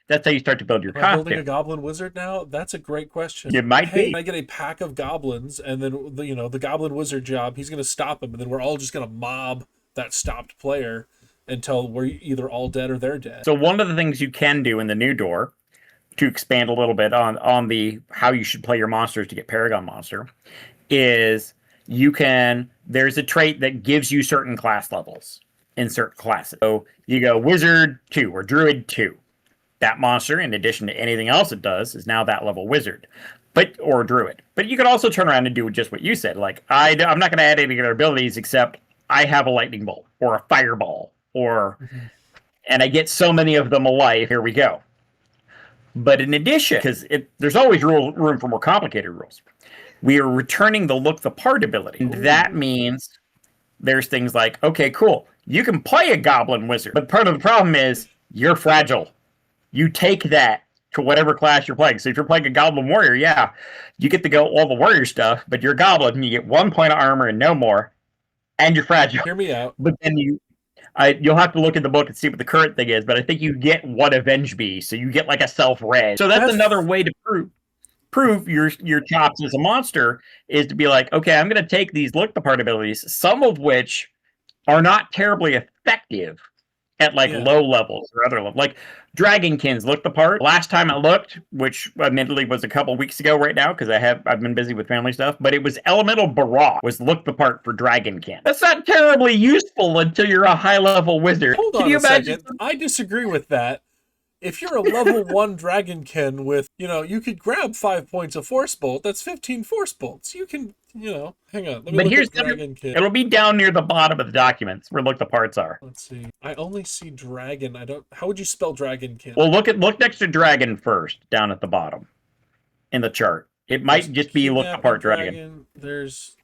That's how you start to build your costume. Building a Goblin Wizard now? That's a great question. It might be. I get a pack of goblins, and then the Goblin Wizard job, he's going to stop him, and then we're all just going to mob that stopped player until we're either all dead or they're dead. So one of the things you can do in the new door, to expand a little bit on the how you should play your monsters to get Paragon Monster, is there's a trait that gives you certain class levels in certain classes. So you go Wizard 2 or Druid 2. That monster, in addition to anything else it does, is now that level Wizard, or Druid. But you could also turn around and do just what you said. Like, I'm not going to add any other abilities except I have a Lightning Bolt or a Fireball, and I get so many of them alive. Here we go. But in addition, because there's always room for more complicated rules, we are returning the look the part ability. And that means there's things like, okay, cool, you can play a Goblin Wizard, but part of the problem is you're fragile. You take that to whatever class you're playing. So if you're playing a Goblin Warrior, yeah, you get to go all the warrior stuff, but you're a Goblin and you get 1 point of armor and no more, and you're fragile. Hear me out. But then you'll have to look in the book and see what the current thing is, but I think you get 1 Avenge Bee, so you get like a self-res. So that's another way to prove your chops as a monster, is to be like, okay, I'm going to take these look the part abilities, some of which are not terribly effective at low levels or other levels. Like Dragonkin's look the part. Last time I looked, which admittedly was a couple weeks ago right now because I've been busy with family stuff, but it was Elemental Barrage was look the part for Dragonkin. That's not terribly useful until you're a high level wizard. Hold on a second. I disagree with that. If you're a level 1 Dragonkin with, you could grab 5 points of Force Bolt. That's 15 Force Bolts. You can, hang on. Let me look at Dragonkin. It'll be down near the bottom of the documents where look the parts are. Let's see. I only see Dragon. How would you spell Dragonkin? Well, look next to Dragon first, down at the bottom in the chart. It might just be look the part Dragon. There's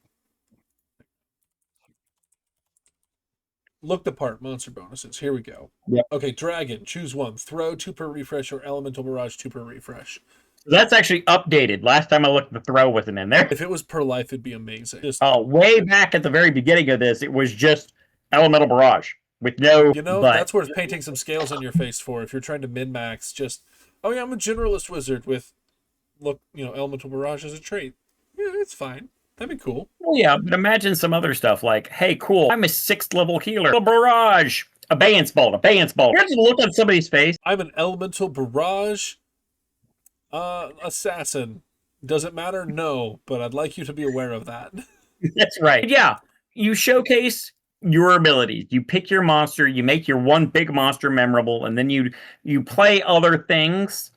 look the part monster bonuses. Here we go. Yep. Okay, Dragon. Choose one. Throw 2 per refresh or Elemental Barrage 2 per refresh. That's actually updated. Last time I looked, the throw wasn't in there. If it was per life, it'd be amazing. Way back at the very beginning of this, it was just Elemental Barrage with no. That's worth painting some scales on your face for. If you're trying to min-max, I'm a generalist wizard with, Elemental Barrage as a trait. Yeah, it's fine. That'd be cool. Well, yeah, but imagine some other stuff like, hey, cool, I'm a 6th level healer. A barrage. Abeyance bolt. Abeyance bolt. You have to look on somebody's face. I'm an elemental barrage assassin. Does it matter? No, but I'd like you to be aware of that. That's right. Yeah, you showcase your abilities. You pick your monster, you make your one big monster memorable, and then you play other things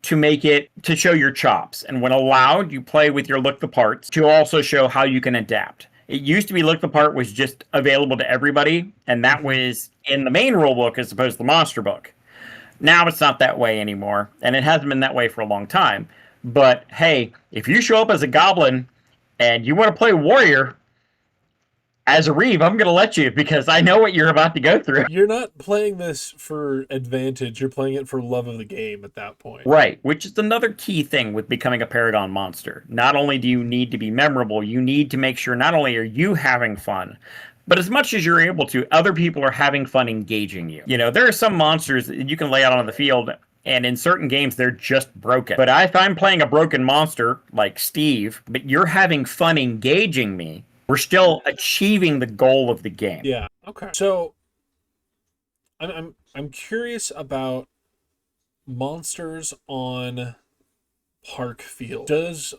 to make it to show your chops. And when allowed, you play with your look the parts to also show how you can adapt. It used to be look the part was just available to everybody, and that was in the main rule book as opposed to the monster book. Now it's not that way anymore, and it hasn't been that way for a long time. But hey, if you show up as a goblin and you want to play warrior, as a Reeve, I'm going to let you because I know what you're about to go through. You're not playing this for advantage. You're playing it for love of the game at that point. Right, which is another key thing with becoming a Paragon Monster. Not only do you need to be memorable, you need to make sure not only are you having fun, but as much as you're able to, other people are having fun engaging you. You know, there are some monsters that you can lay out on the field, and in certain games, they're just broken. But if I'm playing a broken monster, like Steve, but you're having fun engaging me, we're still achieving the goal of the game. Yeah. Okay. So, I'm curious about monsters on park field. Does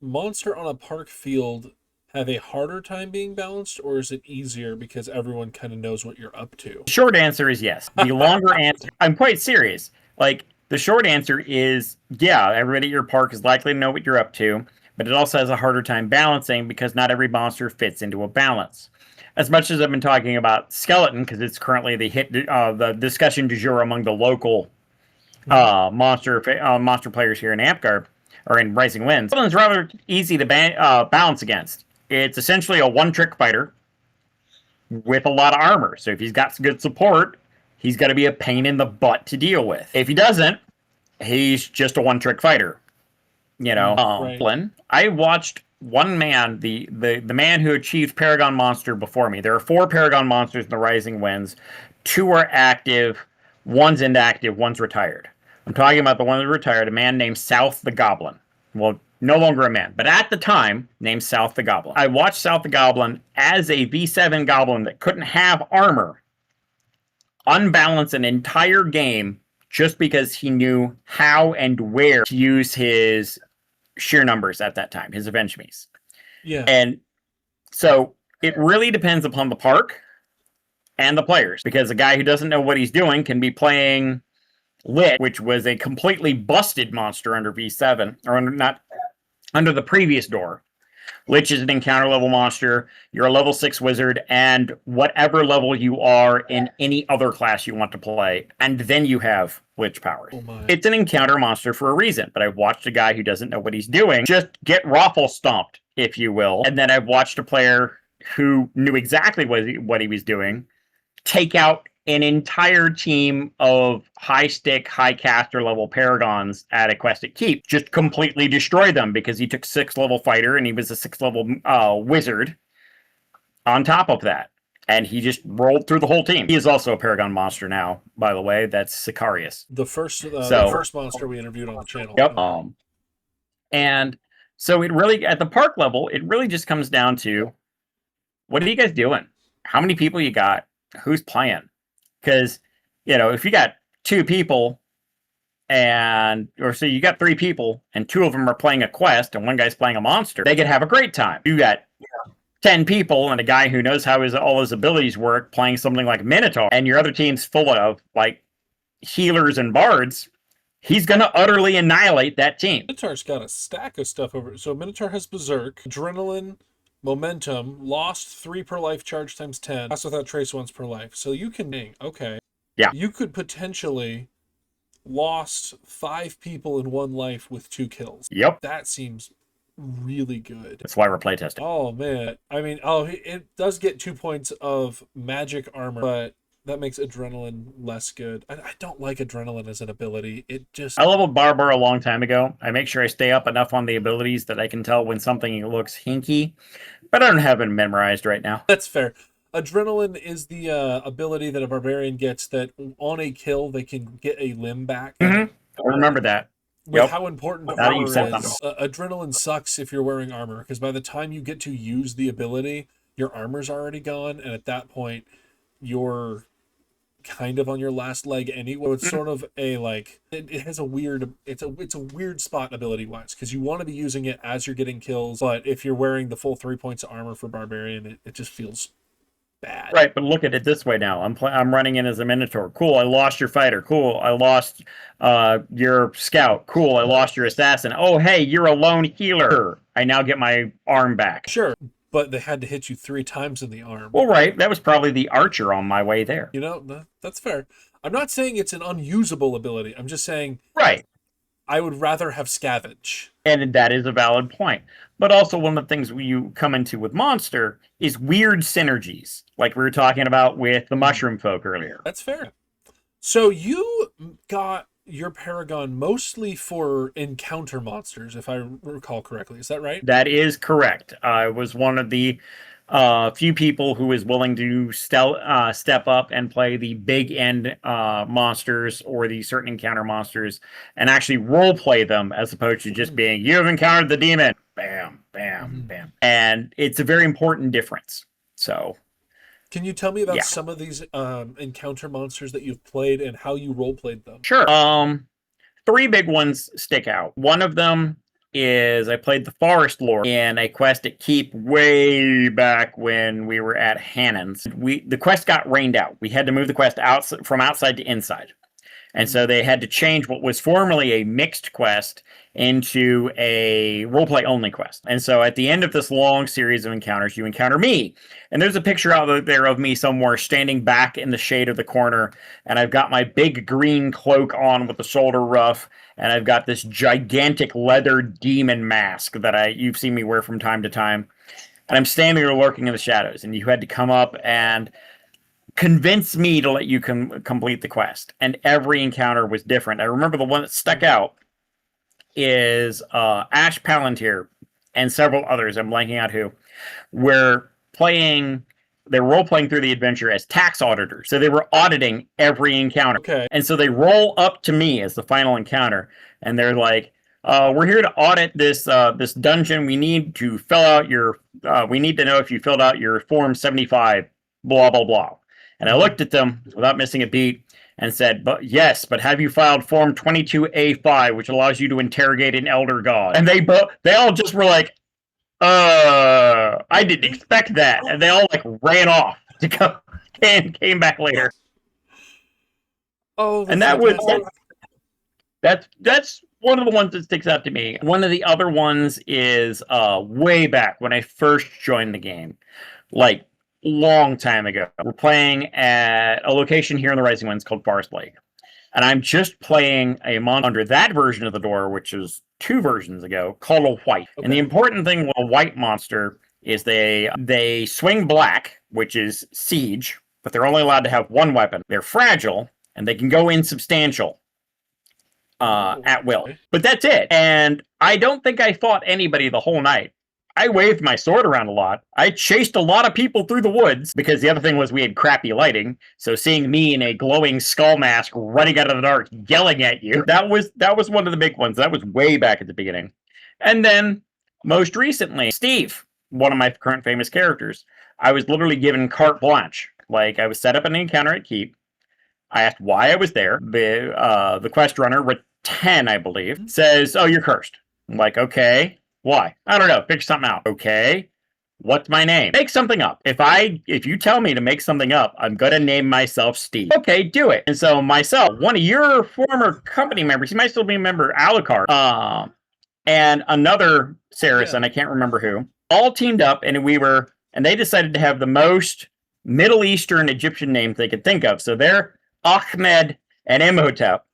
monster on a park field have a harder time being balanced, or is it easier because everyone kind of knows what you're up to? Short answer is yes. The longer answer, I'm quite serious. Like, the short answer is, yeah, everybody at your park is likely to know what you're up to, but it also has a harder time balancing because not every monster fits into a balance. As much as I've been talking about Skeleton, because it's currently the discussion du jour among the local monster players here in Amtgard, or in Rising Winds, Skeleton's rather easy to balance against. It's essentially a one-trick fighter with a lot of armor. So if he's got some good support, he's going to be a pain in the butt to deal with. If he doesn't, he's just a one-trick fighter. You know, right. I watched one man, the man who achieved Paragon Monster before me. There are 4 Paragon Monsters in the Rising Winds. 2 are active, one's inactive, one's retired. I'm talking about the one that retired, a man named South the Goblin. Well, no longer a man, but at the time, named South the Goblin. I watched South the Goblin as a V7 Goblin that couldn't have armor unbalance an entire game just because he knew how and where to use his sheer numbers at that time, his Avenge Me's. Yeah. And so it really depends upon the park and the players, because a guy who doesn't know what he's doing can be playing Lit, which was a completely busted monster under V7, or under the previous door. Lich is an encounter level monster. You're a level 6 wizard, and whatever level you are in any other class you want to play, and then you have Lich powers. Oh my. It's an encounter monster for a reason, but I've watched a guy who doesn't know what he's doing just get raffle stomped, if you will, and then I've watched a player who knew exactly what he was doing take out an entire team of high stick, high caster level paragons at Aquestic Keep. Just completely destroy them because he took 6th level fighter and he was a 6th level wizard on top of that. And he just rolled through the whole team. He is also a Paragon Monster now, by the way. That's Sicarius. The first monster we interviewed on the channel. Yep. And so it really, at the park level, it really just comes down to, what are you guys doing? How many people you got? Who's playing? Because, you know, if you got 2 people so you got 3 people and 2 of them are playing a quest and one guy's playing a monster, they could have a great time. You got 10 people and a guy who knows how all his abilities work playing something like Minotaur, and your other team's full of like healers and bards, he's going to utterly annihilate that team. Minotaur's got a stack of stuff over it. So Minotaur has Berserk, Adrenaline, Momentum, lost 3 per life charge times 10, pass without trace once per life. So you can okay. Yeah. You could potentially lost 5 people in 1 life with 2 kills. Yep. That seems really good. That's why we're playtesting. Oh man. I mean, it does get 2 points of magic armor, but that makes Adrenaline less good. I don't like Adrenaline as an ability. I leveled Barber a long time ago. I make sure I stay up enough on the abilities that I can tell when something looks hinky, but I don't have it memorized right now. That's fair. Adrenaline is the ability that a barbarian gets that on a kill, they can get a limb back. Mm-hmm. I remember that. with how important Now that you've armor said that. is. Adrenaline sucks if you're wearing armor, because by the time you get to use the ability, your armor's already gone, and at that point, you're kind of on your last leg anyway. It's sort of a like it has a weird it's a weird spot ability wise, because you want to be using it as you're getting kills, but if you're wearing the full 3 points of armor for barbarian, it just feels bad. Right, but look at it this way now. I'm running in as a minotaur. Cool, I lost your fighter. Cool, I lost your scout. Cool, I lost your assassin. Oh, hey, you're a lone healer. I now get my arm back. Sure, but they had to hit you 3 times in the arm. Well, right, that was probably the archer on my way there. You know, that's fair. I'm not saying it's an unusable ability. I'm just saying, right, I would rather have scavenge. And that is a valid point. But also one of the things you come into with Monster is weird synergies, like we were talking about with the mushroom folk earlier. That's fair. So you got your Paragon mostly for encounter monsters, if I recall correctly. Is that right? That is correct. I was one of the few people who is willing to step up and play the big end monsters or the certain encounter monsters and actually role play them, as opposed to just being, you have encountered the demon. Bam, bam, bam. And it's a very important difference. So can you tell me about some of these encounter monsters that you've played and how you role played them? Sure. 3 big ones stick out. One of them is I played the Forest Lord in a quest at Keep way back when we were at Hannon's. The quest got rained out. We had to move the quest from outside to inside. And so they had to change what was formerly a mixed quest into a roleplay only quest. And so at the end of this long series of encounters, you encounter me. And there's a picture out there of me somewhere standing back in the shade of the corner. And I've got my big green cloak on with the shoulder ruff. And I've got this gigantic leather demon mask that you've seen me wear from time to time. And I'm standing there lurking in the shadows. And you had to come up and convince me to let you complete the quest. And every encounter was different. I remember the one that stuck out is Ash Palantir and several others, I'm blanking out who, were role-playing through the adventure as tax auditors. So they were auditing every encounter. Okay. And so they roll up to me as the final encounter, and they're like, we're here to audit this dungeon. We need to we need to know if you filled out your Form 75, blah, blah, blah. And I looked at them without missing a beat and said, but have you filed Form 22A5, which allows you to interrogate an elder god? And they all just were like, I didn't expect that. And they all like ran off to go and came back later. Oh, and that's one of the ones that sticks out to me. One of the other ones is way back when I first joined the game, like long time ago. We're playing at a location here in the Rising Winds called Forest Lake. And I'm just playing a monster under that version of the door, which is 2 versions ago, called a white. Okay. And the important thing with a white monster is they swing black, which is siege, but they're only allowed to have 1 weapon. They're fragile, and they can go insubstantial at will. But that's it. And I don't think I fought anybody the whole night. I waved my sword around a lot. I chased a lot of people through the woods, because the other thing was we had crappy lighting. So seeing me in a glowing skull mask running out of the dark, yelling at you, that was one of the big ones. That was way back at the beginning. And then most recently, Steve, one of my current famous characters, I was literally given carte blanche. Like, I was set up an encounter at Keep. I asked why I was there. The quest runner, 10, I believe, says, oh, you're cursed. I'm like, okay. Why? I don't know. Pick something out. Okay. What's my name? Make something up. If you tell me to make something up, I'm going to name myself Steve. Okay, do it. And so myself, one of your former company members, he might still be a member, Alucard, and another Saracen, I can't remember who, all teamed up, and they decided to have the most Middle Eastern Egyptian names they could think of. So they're Ahmed and Imhotep.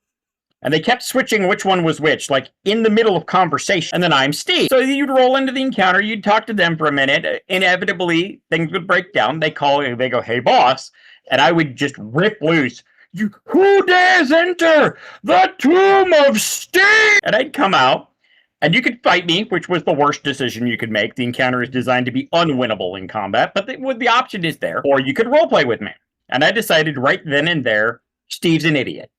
And they kept switching which one was which, like in the middle of conversation. And then I'm Steve. So you'd roll into the encounter, you'd talk to them for a minute. Inevitably, things would break down. They go, hey, boss. And I would just rip loose. Who dares enter the tomb of Steve? And I'd come out, and you could fight me, which was the worst decision you could make. The encounter is designed to be unwinnable in combat, but the option is there. Or you could roleplay with me. And I decided right then and there, Steve's an idiot.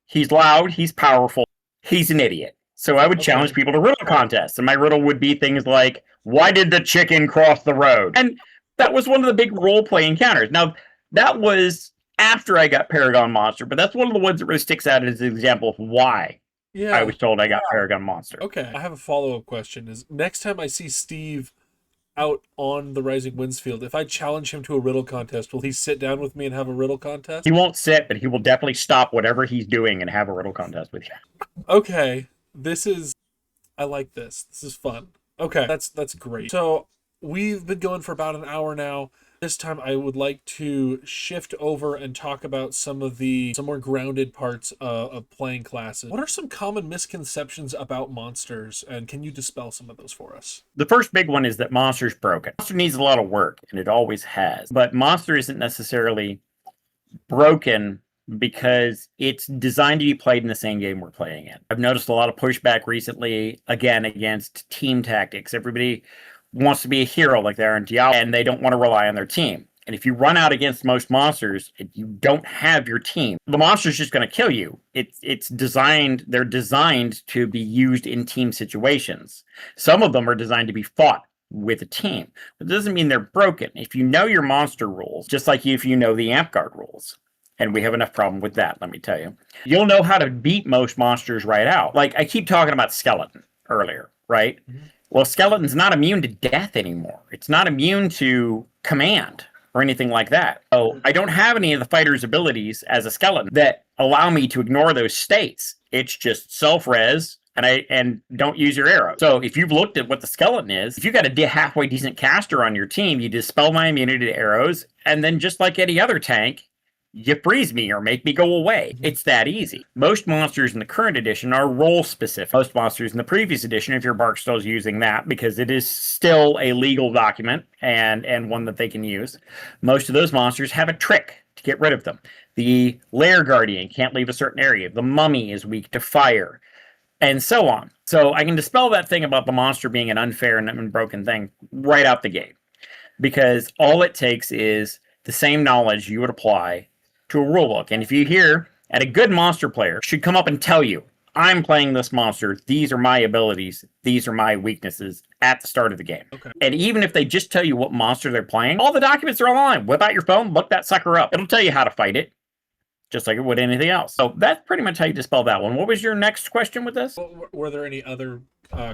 He's loud, he's powerful, he's an idiot. So I would challenge people to riddle contests, and my riddle would be things like, "Why did the chicken cross the road?" And that was one of the big role play encounters. Now, that was after I got Paragon Monster, but that's one of the ones that really sticks out as an example of why I was told I got Paragon Monster. Okay. I have a follow-up question. Is next time I see Steve out on the Rising Winds field, if I challenge him to a riddle contest, will he sit down with me and have a riddle contest? He won't sit, but he will definitely stop whatever he's doing and have a riddle contest with you. Okay. I like this. This is fun. Okay. That's great. So we've been going for about an hour now. This time I would like to shift over and talk about some more grounded parts of playing classes. What are some common misconceptions about monsters, and can you dispel some of those for us? The first big one is that Monster's broken. Monster needs a lot of work, and it always has. But Monster isn't necessarily broken because it's designed to be played in the same game we're playing in. I've noticed a lot of pushback recently, again, against team tactics. Everybody wants to be a hero like they are in Diablo, and they don't want to rely on their team. And if you run out against most monsters, you don't have your team, the monster's just going to kill you. They're designed to be used in team situations. Some of them are designed to be fought with a team. But it doesn't mean they're broken. If you know your monster rules, just like if you know the Amtgard rules, and we have enough problem with that, let me tell you, you'll know how to beat most monsters right out. Like I keep talking about Skeleton earlier, right? Mm-hmm. Well, Skeleton's not immune to death anymore. It's not immune to command or anything like that. So I don't have any of the fighter's abilities as a skeleton that allow me to ignore those states. It's just self-res and don't use your arrows. So if you've looked at what the skeleton is, if you got a halfway decent caster on your team, you dispel my immunity to arrows, and then just like any other tank, you freeze me or make me go away. It's that easy. Most monsters in the current edition are role specific. Most monsters in the previous edition, if your Bark still is using that, because it is still a legal document and one that they can use, most of those monsters have a trick to get rid of them. The Lair Guardian can't leave a certain area. The Mummy is weak to fire, and so on. So I can dispel that thing about the monster being an unfair and broken thing right out the gate, because all it takes is the same knowledge you would apply to a rulebook. And if you hear at a good monster player should come up and tell you, I'm playing this monster, these are my abilities, these are my weaknesses at the start of the game. Okay. And even if they just tell you what monster they're playing, all the documents are online. Whip out your phone, look that sucker up. It'll tell you how to fight it, just like it would anything else. So that's pretty much how you dispel that one. What was your next question with this? Well, were there any other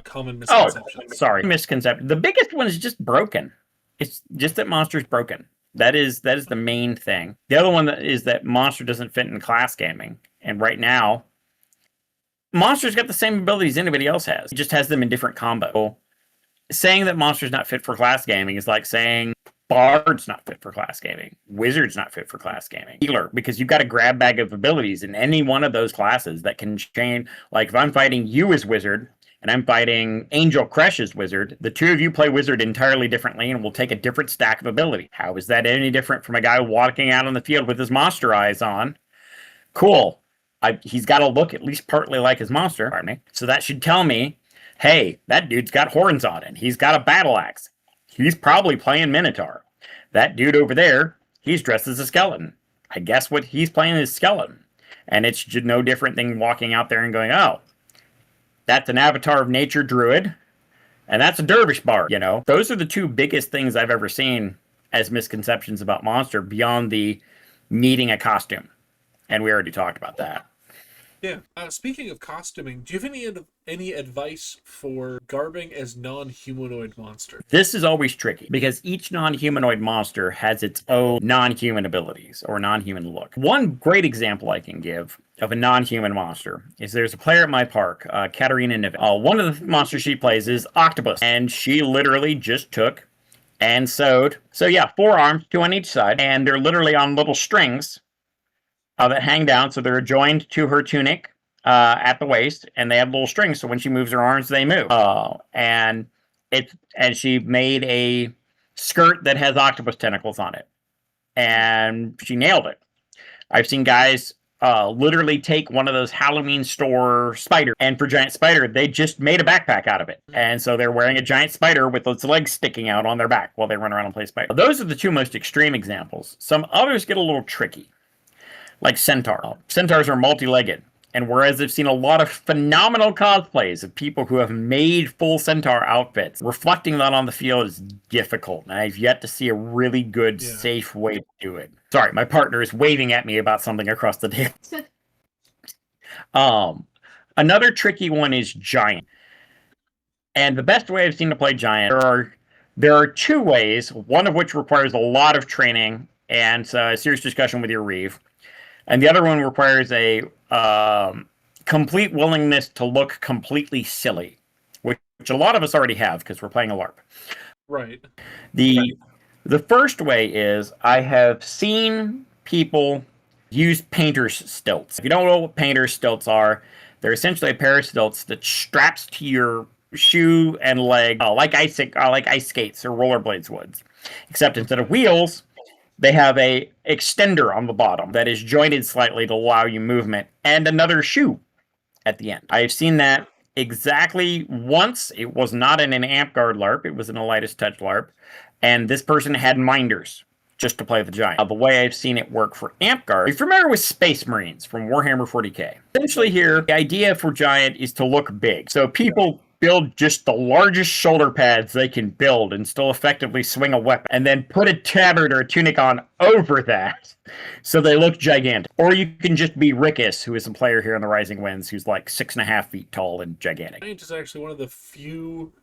common misconceptions? Oh, sorry. Misconception. The biggest one is just broken. It's just that monster's broken. That is the main thing. The other one is that monster doesn't fit in class gaming. And right now, monster's got the same abilities anybody else has. It just has them in different combo. Saying that monster's not fit for class gaming is like saying bard's not fit for class gaming. Wizard's not fit for class gaming. Healer, because you've got a grab bag of abilities in any one of those classes that can change. Like if I'm fighting you as wizard, and I'm fighting Angel Crush as wizard, the two of you play wizard entirely differently and will take a different stack of ability. How is that any different from a guy walking out on the field with his monster eyes on? Cool. He's got to look at least partly like his monster. Pardon me. So that should tell me, hey, that dude's got horns on it. He's got a battle axe. He's probably playing Minotaur. That dude over there, he's dressed as a skeleton. I guess what he's playing is skeleton. And it's just no different than walking out there and going, oh, that's an Avatar of Nature druid, and that's a dervish bard, you know? Those are the two biggest things I've ever seen as misconceptions about monster beyond the needing a costume. And we already talked about that. Yeah. Speaking of costuming, do you have any advice for garbing as non-humanoid monsters? This is always tricky because each non-humanoid monster has its own non-human abilities or non-human look. One great example I can give of a non-human monster is there's a player at my park, Katarina Niven. One of the monsters she plays is Octopus, and she literally just took and sewed. So yeah, 4 arms, 2 on each side, and they're literally on little strings that hang down, so they're joined to her tunic at the waist, and they have little strings, so when she moves her arms, they move. And she made a skirt that has octopus tentacles on it, and she nailed it. I've seen guys literally take one of those Halloween store spiders, and for Giant Spider, they just made a backpack out of it. And so they're wearing a giant spider with its legs sticking out on their back while they run around and play spider. Those are the two most extreme examples. Some others get a little tricky, like Centaur. Centaurs are multi-legged. And whereas I've seen a lot of phenomenal cosplays of people who have made full centaur outfits, reflecting that on the field is difficult. And I've yet to see a really good, safe way to do it. Sorry, my partner is waving at me about something across the table. Another tricky one is giant. And the best way I've seen to play giant, there are two ways, one of which requires a lot of training and a serious discussion with your Reeve. And the other one requires a complete willingness to look completely silly, which a lot of us already have because we're playing a LARP. Right. The first way is I have seen people use painter's stilts. If you don't know what painter's stilts are, they're essentially a pair of stilts that straps to your shoe and leg, like ice skates or rollerblades would. Except instead of wheels, they have a extender on the bottom that is jointed slightly to allow you movement, and another shoe at the end. I've seen that exactly once. It was not in an Amtgard LARP. It was in a lightest touch LARP. And this person had minders just to play the giant. The way I've seen it work for Amtgard, if you're familiar with Space Marines from Warhammer 40k, essentially here, the idea for giant is to look big. So people build just the largest shoulder pads they can build and still effectively swing a weapon, and then put a tabard or a tunic on over that so they look gigantic. Or you can just be Rickus, who is a player here in the Rising Winds, who's like 6.5 feet tall and gigantic. Giant is actually one of the few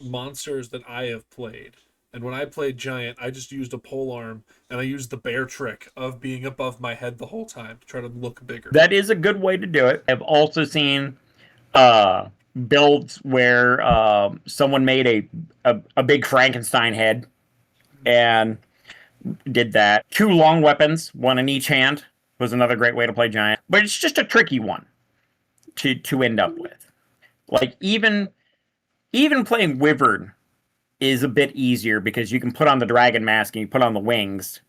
monsters that I have played. And when I played giant, I just used a polearm, and I used the bear trick of being above my head the whole time to try to look bigger. That is a good way to do it. I've also seen builds where someone made a big Frankenstein head and did that. 2 long weapons, one in each hand, was another great way to play giant. But it's just a tricky one to end up with. Like even playing Wyvern is a bit easier because you can put on the dragon mask and you put on the wings,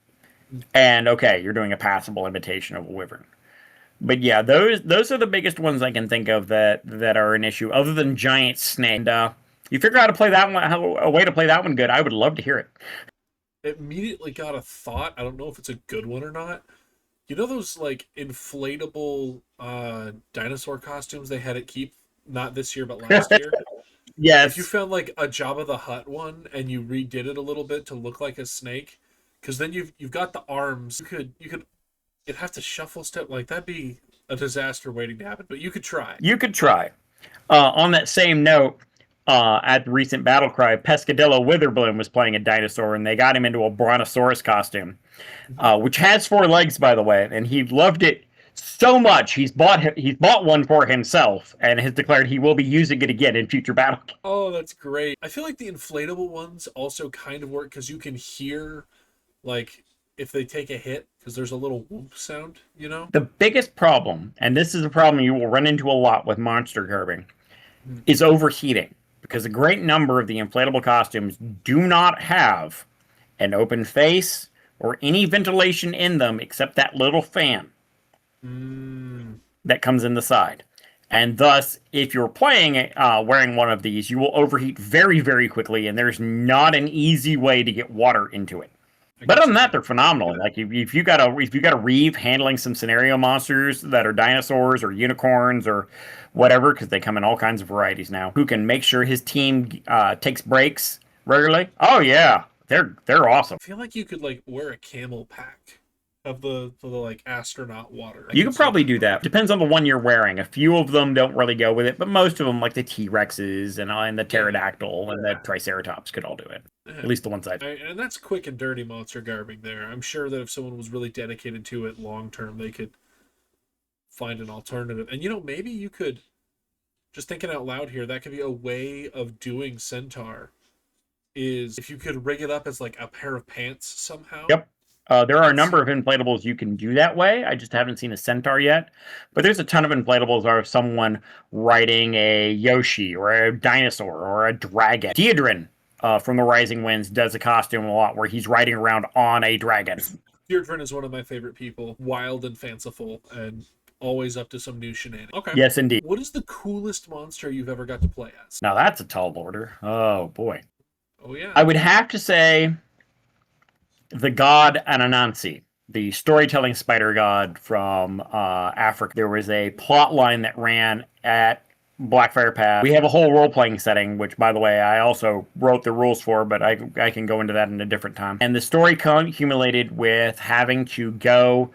and okay, you're doing a passable imitation of a Wyvern. But yeah, those are the biggest ones I can think of that are an issue, other than giant snake. And you figure out how to play that one, a way to play that one good, I would love to hear it. It immediately got a thought. I don't know if it's a good one or not. You know those like inflatable dinosaur costumes they had at Keep, not this year but last year? Yes. If you found like a Jabba the Hutt one and you redid it a little bit to look like a snake, because then you've got the arms. You'd have to shuffle step, like that'd be a disaster waiting to happen, but you could try. On that same note, at the recent Battle Cry, Pescadillo Witherbloom was playing a dinosaur, and they got him into a Brontosaurus costume, which has 4 legs, by the way, and he loved it so much he's bought one for himself and has declared he will be using it again in future battle. Oh, that's great. I feel like the inflatable ones also kind of work because you can hear, like, if they take a hit, because there's a little whoop sound, you know? The biggest problem, and this is a problem you will run into a lot with monster carving, is overheating. Because a great number of the inflatable costumes do not have an open face or any ventilation in them except that little fan that comes in the side. And thus, if you're playing wearing one of these, you will overheat very, very quickly, and there's not an easy way to get water into it. But other than that, they're phenomenal. Like if you got a Reeve handling some scenario monsters that are dinosaurs or unicorns or whatever, because they come in all kinds of varieties now, who can make sure his team takes breaks regularly. Oh yeah, they're awesome. I feel like you could like wear a camel pack of the like astronaut water. You could probably do that. Depends on the one you're wearing. A few of them don't really go with it, but most of them, like the T-Rexes and the pterodactyl and the Triceratops, could all do it. At least the ones and that's quick and dirty monster garbing there. I'm sure that if someone was really dedicated to it long term, they could find an alternative. And maybe you could, just thinking out loud here, that could be a way of doing Centaur, is if you could rig it up as like a pair of pants somehow. Yep. There are a number of inflatables you can do that way. I just haven't seen a Centaur yet. But there's a ton of inflatables of someone riding a Yoshi or a dinosaur or a dragon. Deodrin from the Rising Winds does a costume a lot where he's riding around on a dragon. Deodrin is one of my favorite people. Wild and fanciful and always up to some new shenanigans. Okay. Yes, indeed. What is the coolest monster you've ever got to play as? Now that's a tall order. Oh, boy. Oh, yeah. I would have to say the god Anansi. the storytelling spider god from Africa. There was a plot line that ran at Blackfire Path. We have a whole role-playing setting, which, by the way, I also wrote the rules for, but I can go into that in a different time. And the story accumulated with having to go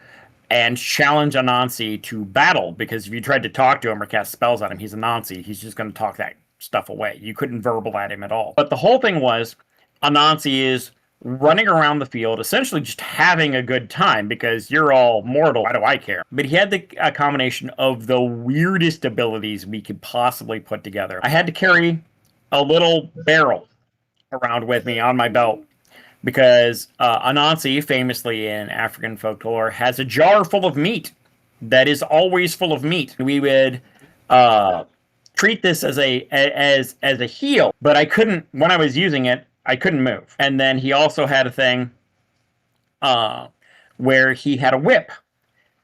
and challenge Anansi to battle, because if you tried to talk to him or cast spells on him, he's a Anansi. He's just going to talk that stuff away. You couldn't verbal at him at all. But the whole thing was Anansi is running around the field, essentially just having a good time because you're all mortal. Why do I care? But he had a combination of the weirdest abilities we could possibly put together. I had to carry a little barrel around with me on my belt because Anansi, famously in African folklore, has a jar full of meat that is always full of meat. We would treat this as a heal, but I couldn't, when I was using it, I couldn't move. And then he also had a thing where he had a whip.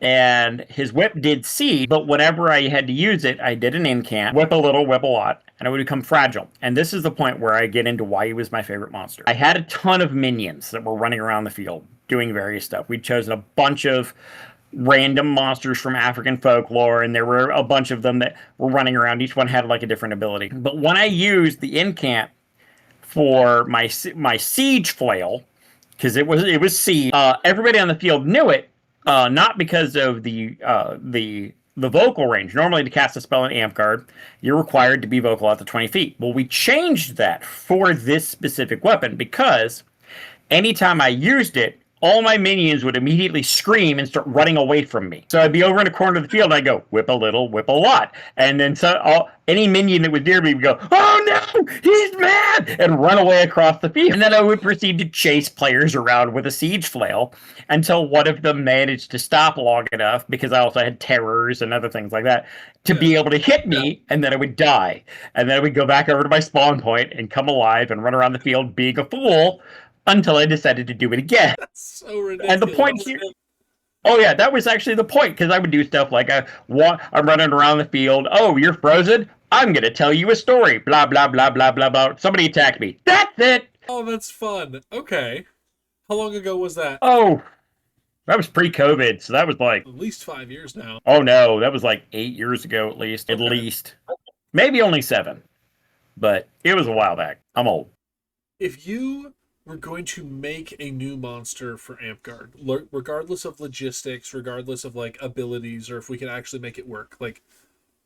And his whip did seed, but whenever I had to use it, I did an incant, whip a little, whip a lot, and it would become fragile. And this is the point where I get into why he was my favorite monster. I had a ton of minions that were running around the field doing various stuff. We'd chosen a bunch of random monsters from African folklore, and there were a bunch of them that were running around. Each one had like a different ability. But when I used the incant for my siege flail, because it was siege, everybody on the field knew it, not because of the vocal range. Normally, to cast a spell in Amtgard, you're required to be vocal out to 20 feet. Well, we changed that for this specific weapon because anytime I used it, all my minions would immediately scream and start running away from me. So I'd be over in a corner of the field, and I'd go, whip a little, whip a lot. And then any minion that was near me would go, oh no, he's mad, and run away across the field. And then I would proceed to chase players around with a siege flail until one of them managed to stop long enough, because I also had terrors and other things like that, to be able to hit me, and then I would die. And then I would go back over to my spawn point and come alive and run around the field being a fool, until I decided to do it again. That's so ridiculous. And the point here, oh yeah, that was actually the point, because I would do stuff like I'm running around the field. Oh, you're frozen? I'm going to tell you a story. Blah, blah, blah, blah, blah, blah. Somebody attacked me. That's it. Oh, that's fun. Okay. How long ago was that? Oh, that was pre-COVID, so that was like... At least 5 years now. Oh no, that was like 8 years ago at least. Okay. At least. Maybe only 7. But it was a while back. I'm old. If you... we're going to make a new monster for Amtgard, regardless of logistics, regardless of like abilities, or if we can actually make it work. Like,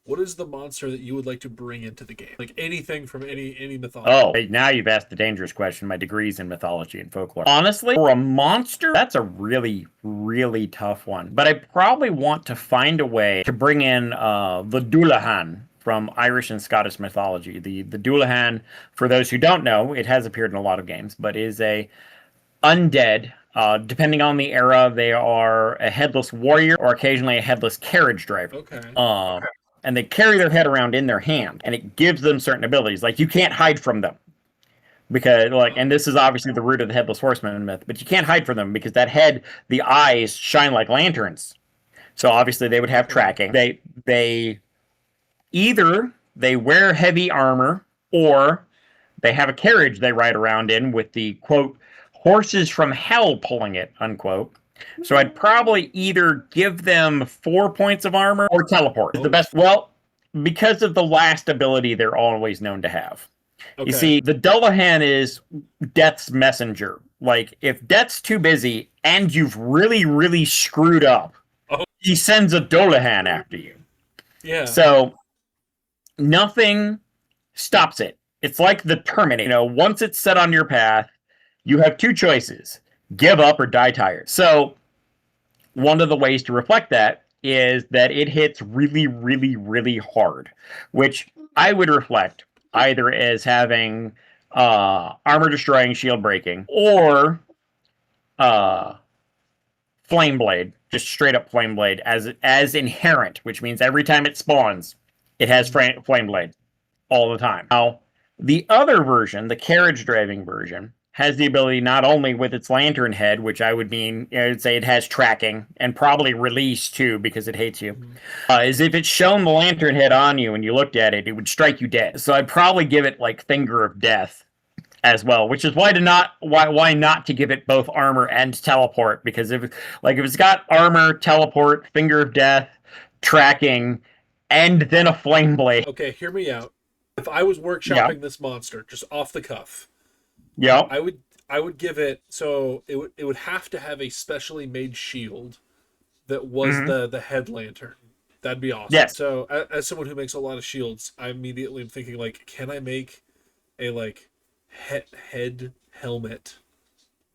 what is the monster that you would like to bring into the game? Like anything from any mythology. Oh, now you've asked the dangerous question. My degrees in mythology and folklore. Honestly, for a monster, that's a really, really tough one. But I probably want to find a way to bring in the Dullahan from Irish and Scottish mythology. The Dullahan, for those who don't know, it has appeared in a lot of games, but is a undead. Depending on the era, they are a headless warrior or occasionally a headless carriage driver. Okay. And they carry their head around in their hand, and it gives them certain abilities. Like, you can't hide from them. Because, like, and this is obviously the root of the Headless Horseman myth, but you can't hide from them because that head, the eyes shine like lanterns. So obviously they would have tracking. They either they wear heavy armor, or they have a carriage they ride around in with the, quote, horses from hell pulling it, unquote. So I'd probably either give them 4 points of armor or teleport. The best, well, because of the last ability they're always known to have. Okay. You see, the Dullahan is Death's messenger. Like, if Death's too busy and you've really, really screwed up, he sends a Dullahan after you. Yeah. So nothing stops it. It's like the Terminator. You know, once it's set on your path, you have two choices: give up or die tired. So one of the ways to reflect that is that it hits really, really, really hard, which I would reflect either as having armor destroying, shield breaking, or flame blade, just straight up flame blade as inherent, which means every time it spawns, it has flame blade all the time. Now, the other version, the carriage driving version, has the ability not only with its lantern head, which I would say it has tracking and probably release too because it hates you, is if it's shown the lantern head on you and you looked at it, it would strike you dead. So I'd probably give it like Finger of Death as well, which is why not to give it both armor and teleport, because if it's got armor, teleport, finger of death, tracking, and then a flame blade. Okay, hear me out. If I was Yeah. workshopping this monster just off the cuff, Yep. I would give it, so it would have to have a specially made shield that was Mm-hmm. the head lantern. That'd be awesome. Yes. So as someone who makes a lot of shields, I immediately am thinking like, can I make a like head helmet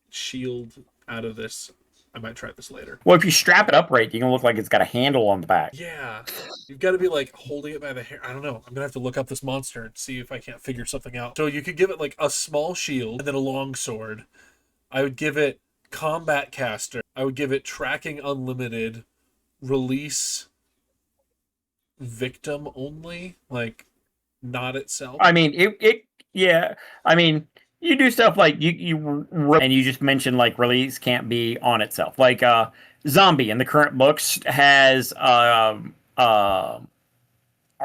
shield out of this? I might try this later. Well, if you strap it up right, you can look like it's got a handle on the back. Yeah, you've got to be like holding it by the hair. I don't know. I'm gonna have to look up this monster and see if I can't figure something out. So you could give it like a small shield and then a long sword. I would give it combat caster. I would give it tracking unlimited, release victim only, like not itself. I mean, yeah. I mean, you do stuff like and you just mentioned like release can't be on itself. Like zombie in the current books has I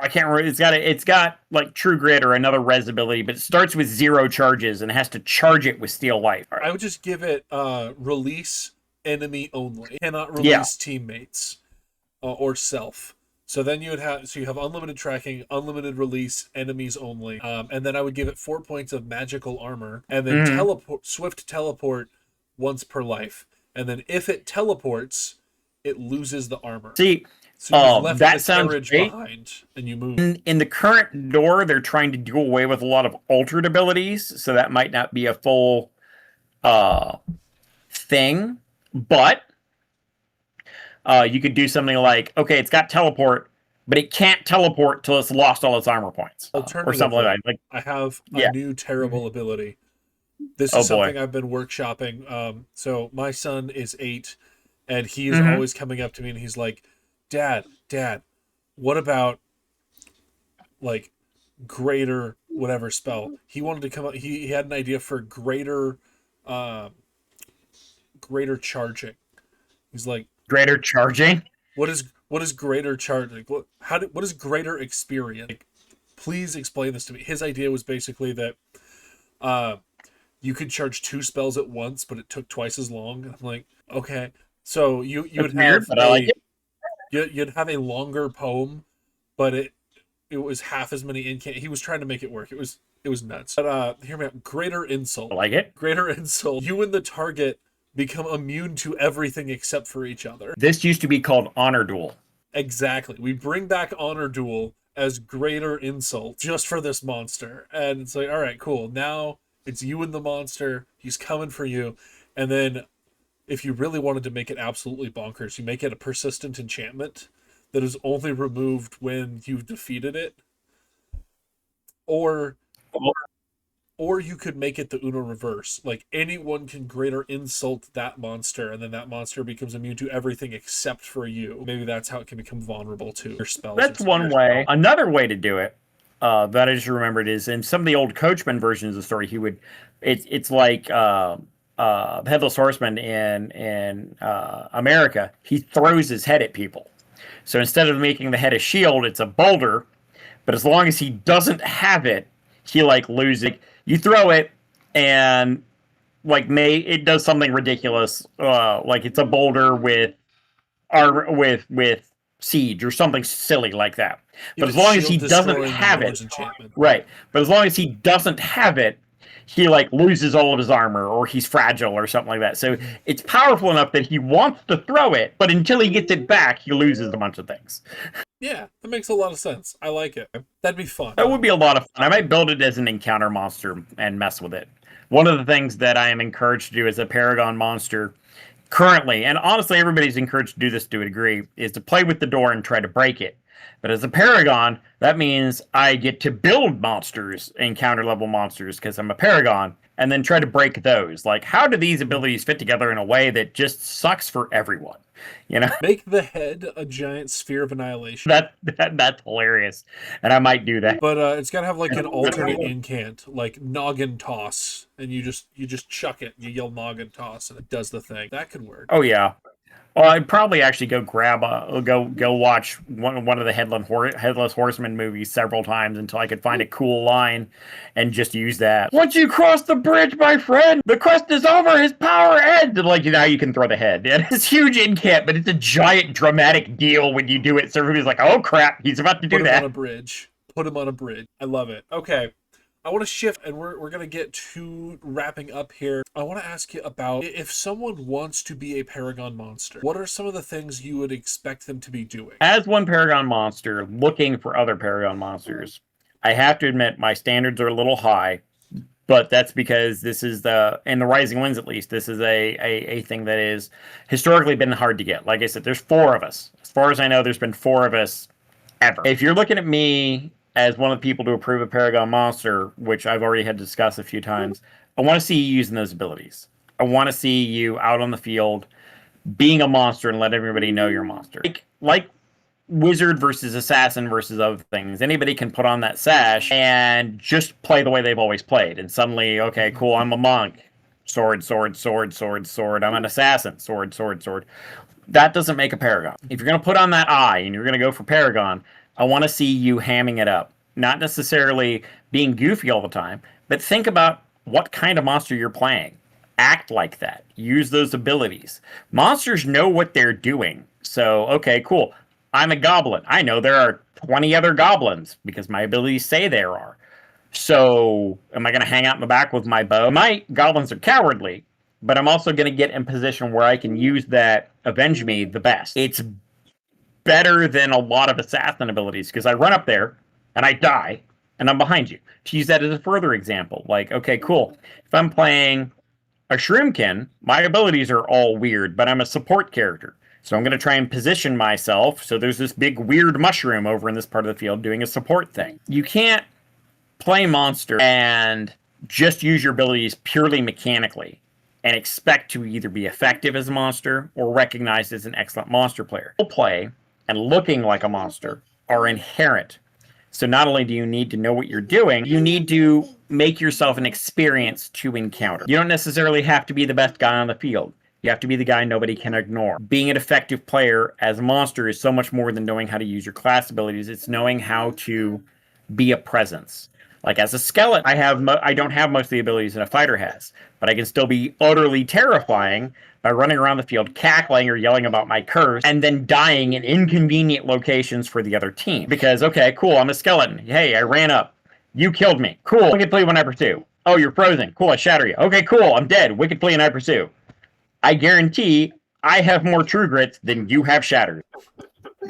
can't remember. It's got like True Grit or another res ability, but it starts with 0 charges and has to charge it with Steel Life. I would just give it release enemy only. Cannot release teammates or self. So then you have unlimited tracking, unlimited release, enemies only, and then I would give it 4 points of magical armor, and then swift teleport once per life, and then if it teleports, it loses the armor. See, so you've left that the sounds carriage great. behind, and you move. In the current door, they're trying to do away with a lot of altered abilities, so that might not be a full thing, but you could do something like, okay, it's got teleport, but it can't teleport till it's lost all its armor points, or something like that. Like, I have a new terrible ability. This is something I've been workshopping. So my son is 8, and he is always coming up to me, and he's like, Dad, what about like greater whatever spell? He wanted to come up. He had an idea for greater charging. He's like, greater charging? What is greater charging? What is greater experience? Like, please explain this to me. His idea was basically that you could charge 2 spells at once, but it took twice as long. And I'm like, okay. So you would have you'd have a longer poem, but it was half as many He was trying to make it work. It was nuts. But hear me out. Greater insult. I like it. Greater insult. You and the target become immune to everything except for each other. This used to be called Honor Duel. Exactly. We bring back Honor Duel as greater insult just for this monster. And it's like, all right, cool. Now it's you and the monster. He's coming for you. And then if you really wanted to make it absolutely bonkers, you make it a persistent enchantment that is only removed when you've defeated it. Or you could make it the Uno reverse. Like, anyone can greater insult that monster, and then that monster becomes immune to everything except for you. Maybe that's how it can become vulnerable to your spells. That's one way. Another way to do it, that I just remembered, is in some of the old Coachman versions of the story, he would... It's like... Headless Horseman in America, he throws his head at people. So instead of making the head a shield, it's a boulder. But as long as he doesn't have it, he like loses. You throw it, and like it does something ridiculous. Like it's a boulder with siege or something silly like that. But as long as he doesn't have it, right? But as long as he doesn't have it, he like loses all of his armor, or he's fragile or something like that. So it's powerful enough that he wants to throw it, but until he gets it back, he loses a bunch of things. Yeah, that makes a lot of sense. I like it. That'd be fun. That would be a lot of fun. I might build it as an encounter monster and mess with it. One of the things that I am encouraged to do as a Paragon monster currently, and honestly everybody's encouraged to do this to a degree, is to play with the door and try to break it. But as a Paragon, that means I get to build monsters, encounter level monsters, because I'm a Paragon, and then try to break those. Like, how do these abilities fit together in a way that just sucks for everyone? You know, make the head a giant sphere of annihilation. That's hilarious, and I might do that. But it's gotta have like an alternate incant, like noggin toss, and you just chuck it. You yell noggin toss, and it does the thing. That could work. Oh yeah. Well, I'd probably actually go go watch one of the Headless Horseman movies several times until I could find a cool line and just use that. Once you cross the bridge, my friend, the quest is over. His power ends. And like, you know how you can throw the head. And it's huge in camp, but it's a giant dramatic deal when you do it. So everybody's like, "Oh crap, he's about to do Put him that." on a bridge. Put him on a bridge. I love it. Okay. I want to shift, and we're going to get to wrapping up here. I want to ask you about if someone wants to be a Paragon Monster, what are some of the things you would expect them to be doing? As one Paragon Monster, looking for other Paragon Monsters, I have to admit my standards are a little high, but that's because this is in the Rising Winds at least, this is a thing that is historically been hard to get. Like I said, there's 4 of us. As far as I know, there's been 4 of us ever. If you're looking at me as one of the people to approve a Paragon Monster, which I've already had to discuss a few times, I want to see you using those abilities. I want to see you out on the field being a monster and let everybody know you're a monster. Like wizard versus assassin versus other things. Anybody can put on that sash and just play the way they've always played. And suddenly, okay, cool, I'm a monk. Sword, sword, sword, sword, sword. I'm an assassin. Sword, sword, sword. That doesn't make a Paragon. If you're going to put on that eye and you're going to go for Paragon, I want to see you hamming it up. Not necessarily being goofy all the time, but think about what kind of monster you're playing. Act like that. Use those abilities. Monsters know what they're doing. So, okay, cool. I'm a goblin. I know there are 20 other goblins because my abilities say there are. So, am I going to hang out in the back with my bow? My goblins are cowardly, but I'm also going to get in position where I can use that avenge me the best. It's better than a lot of assassin abilities because I run up there and I die and I'm behind you. To use that as a further example, like, okay, cool. If I'm playing a Shroomkin, my abilities are all weird, but I'm a support character. So I'm going to try and position myself. So there's this big weird mushroom over in this part of the field doing a support thing. You can't play monster and just use your abilities purely mechanically and expect to either be effective as a monster or recognized as an excellent monster player. Play and looking like a monster are inherent. So not only do you need to know what you're doing, you need to make yourself an experience to encounter. You don't necessarily have to be the best guy on the field. You have to be the guy nobody can ignore. Being an effective player as a monster is so much more than knowing how to use your class abilities. It's knowing how to be a presence. Like as a skeleton, I don't have most of the abilities that a fighter has, but I can still be utterly terrifying by running around the field, cackling or yelling about my curse, and then dying in inconvenient locations for the other team. Because, okay, cool, I'm a skeleton. Hey, I ran up. You killed me. Cool, wicked plea when I pursue. Oh, you're frozen. Cool, I shatter you. Okay, cool, I'm dead. Wicked plea and I pursue. I guarantee I have more true grits than you have shatters.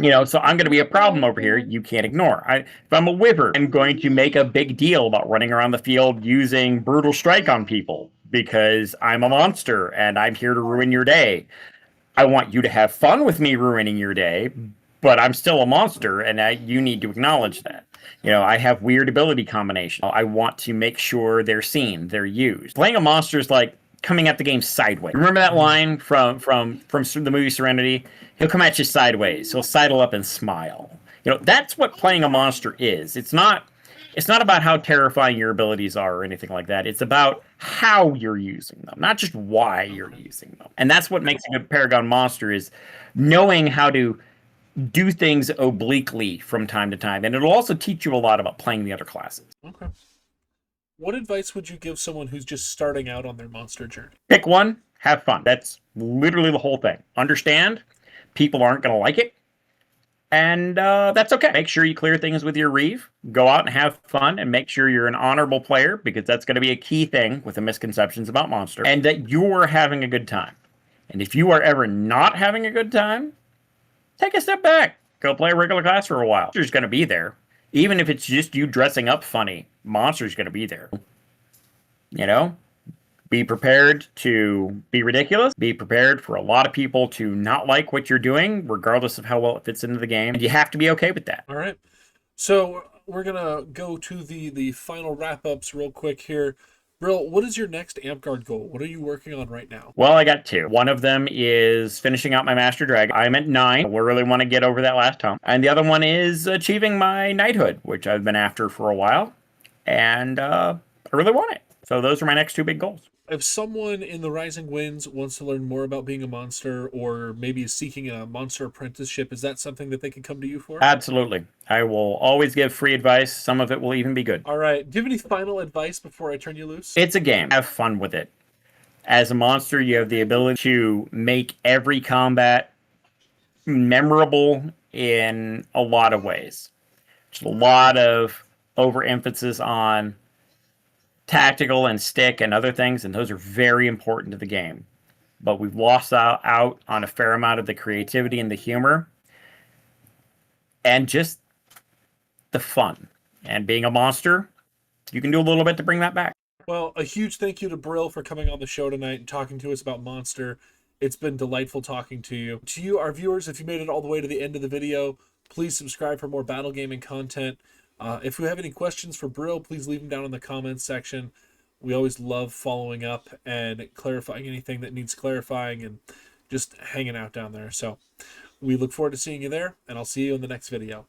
You know, so I'm going to be a problem over here you can't ignore. If I'm a wyvern, I'm going to make a big deal about running around the field using brutal strike on people because I'm a monster and I'm here to ruin your day. I want you to have fun with me ruining your day, but I'm still a monster and you need to acknowledge that. You know, I have weird ability combinations. I want to make sure they're seen, they're used. Playing a monster is like coming at the game sideways. Remember that line from the movie Serenity? He'll come at you sideways. He'll sidle up and smile. You know, that's what playing a monster is. It's not about how terrifying your abilities are or anything like that. It's about how you're using them, not just why you're using them. And that's what makes a good Paragon Monster is knowing how to do things obliquely from time to time. And it'll also teach you a lot about playing the other classes. Okay. What advice would you give someone who's just starting out on their monster journey? Pick one, have fun. That's literally the whole thing. Understand, people aren't going to like it, and that's okay. Make sure you clear things with your Reeve. Go out and have fun, and make sure you're an honorable player, because that's going to be a key thing with the misconceptions about Monster, and that you're having a good time. And if you are ever not having a good time, take a step back. Go play a regular class for a while. Monster's going to be there. Even if it's just you dressing up funny, Monster's going to be there. You know? Be prepared to be ridiculous. Be prepared for a lot of people to not like what you're doing, regardless of how well it fits into the game. And you have to be okay with that. All right. So we're going to go to the final wrap-ups real quick here. Brill, what is your next Amtgard goal? What are you working on right now? Well, I got 2. One of them is finishing out my Master Dragon. I'm at 9. We really want to get over that last hump. And the other one is achieving my knighthood, which I've been after for a while. And I really want it. So those are my next two big goals. If someone in the Rising Winds wants to learn more about being a monster, or maybe is seeking a monster apprenticeship, is that something that they can come to you for? Absolutely. I will always give free advice. Some of it will even be good. All right. Do you have any final advice before I turn you loose? It's a game. Have fun with it. As a monster, you have the ability to make every combat memorable in a lot of ways. There's a lot of overemphasis on tactical and stick and other things, and those are very important to the game. But we've lost out on a fair amount of the creativity and the humor and just the fun. And being a monster, you can do a little bit to bring that back. Well, a huge thank you to Brill for coming on the show tonight and talking to us about Monster. It's been delightful talking to you. To you, our viewers, if you made it all the way to the end of the video, please subscribe for more battle gaming content. If you have any questions for Brill, please leave them down in the comments section. We always love following up and clarifying anything that needs clarifying and just hanging out down there. So we look forward to seeing you there, and I'll see you in the next video.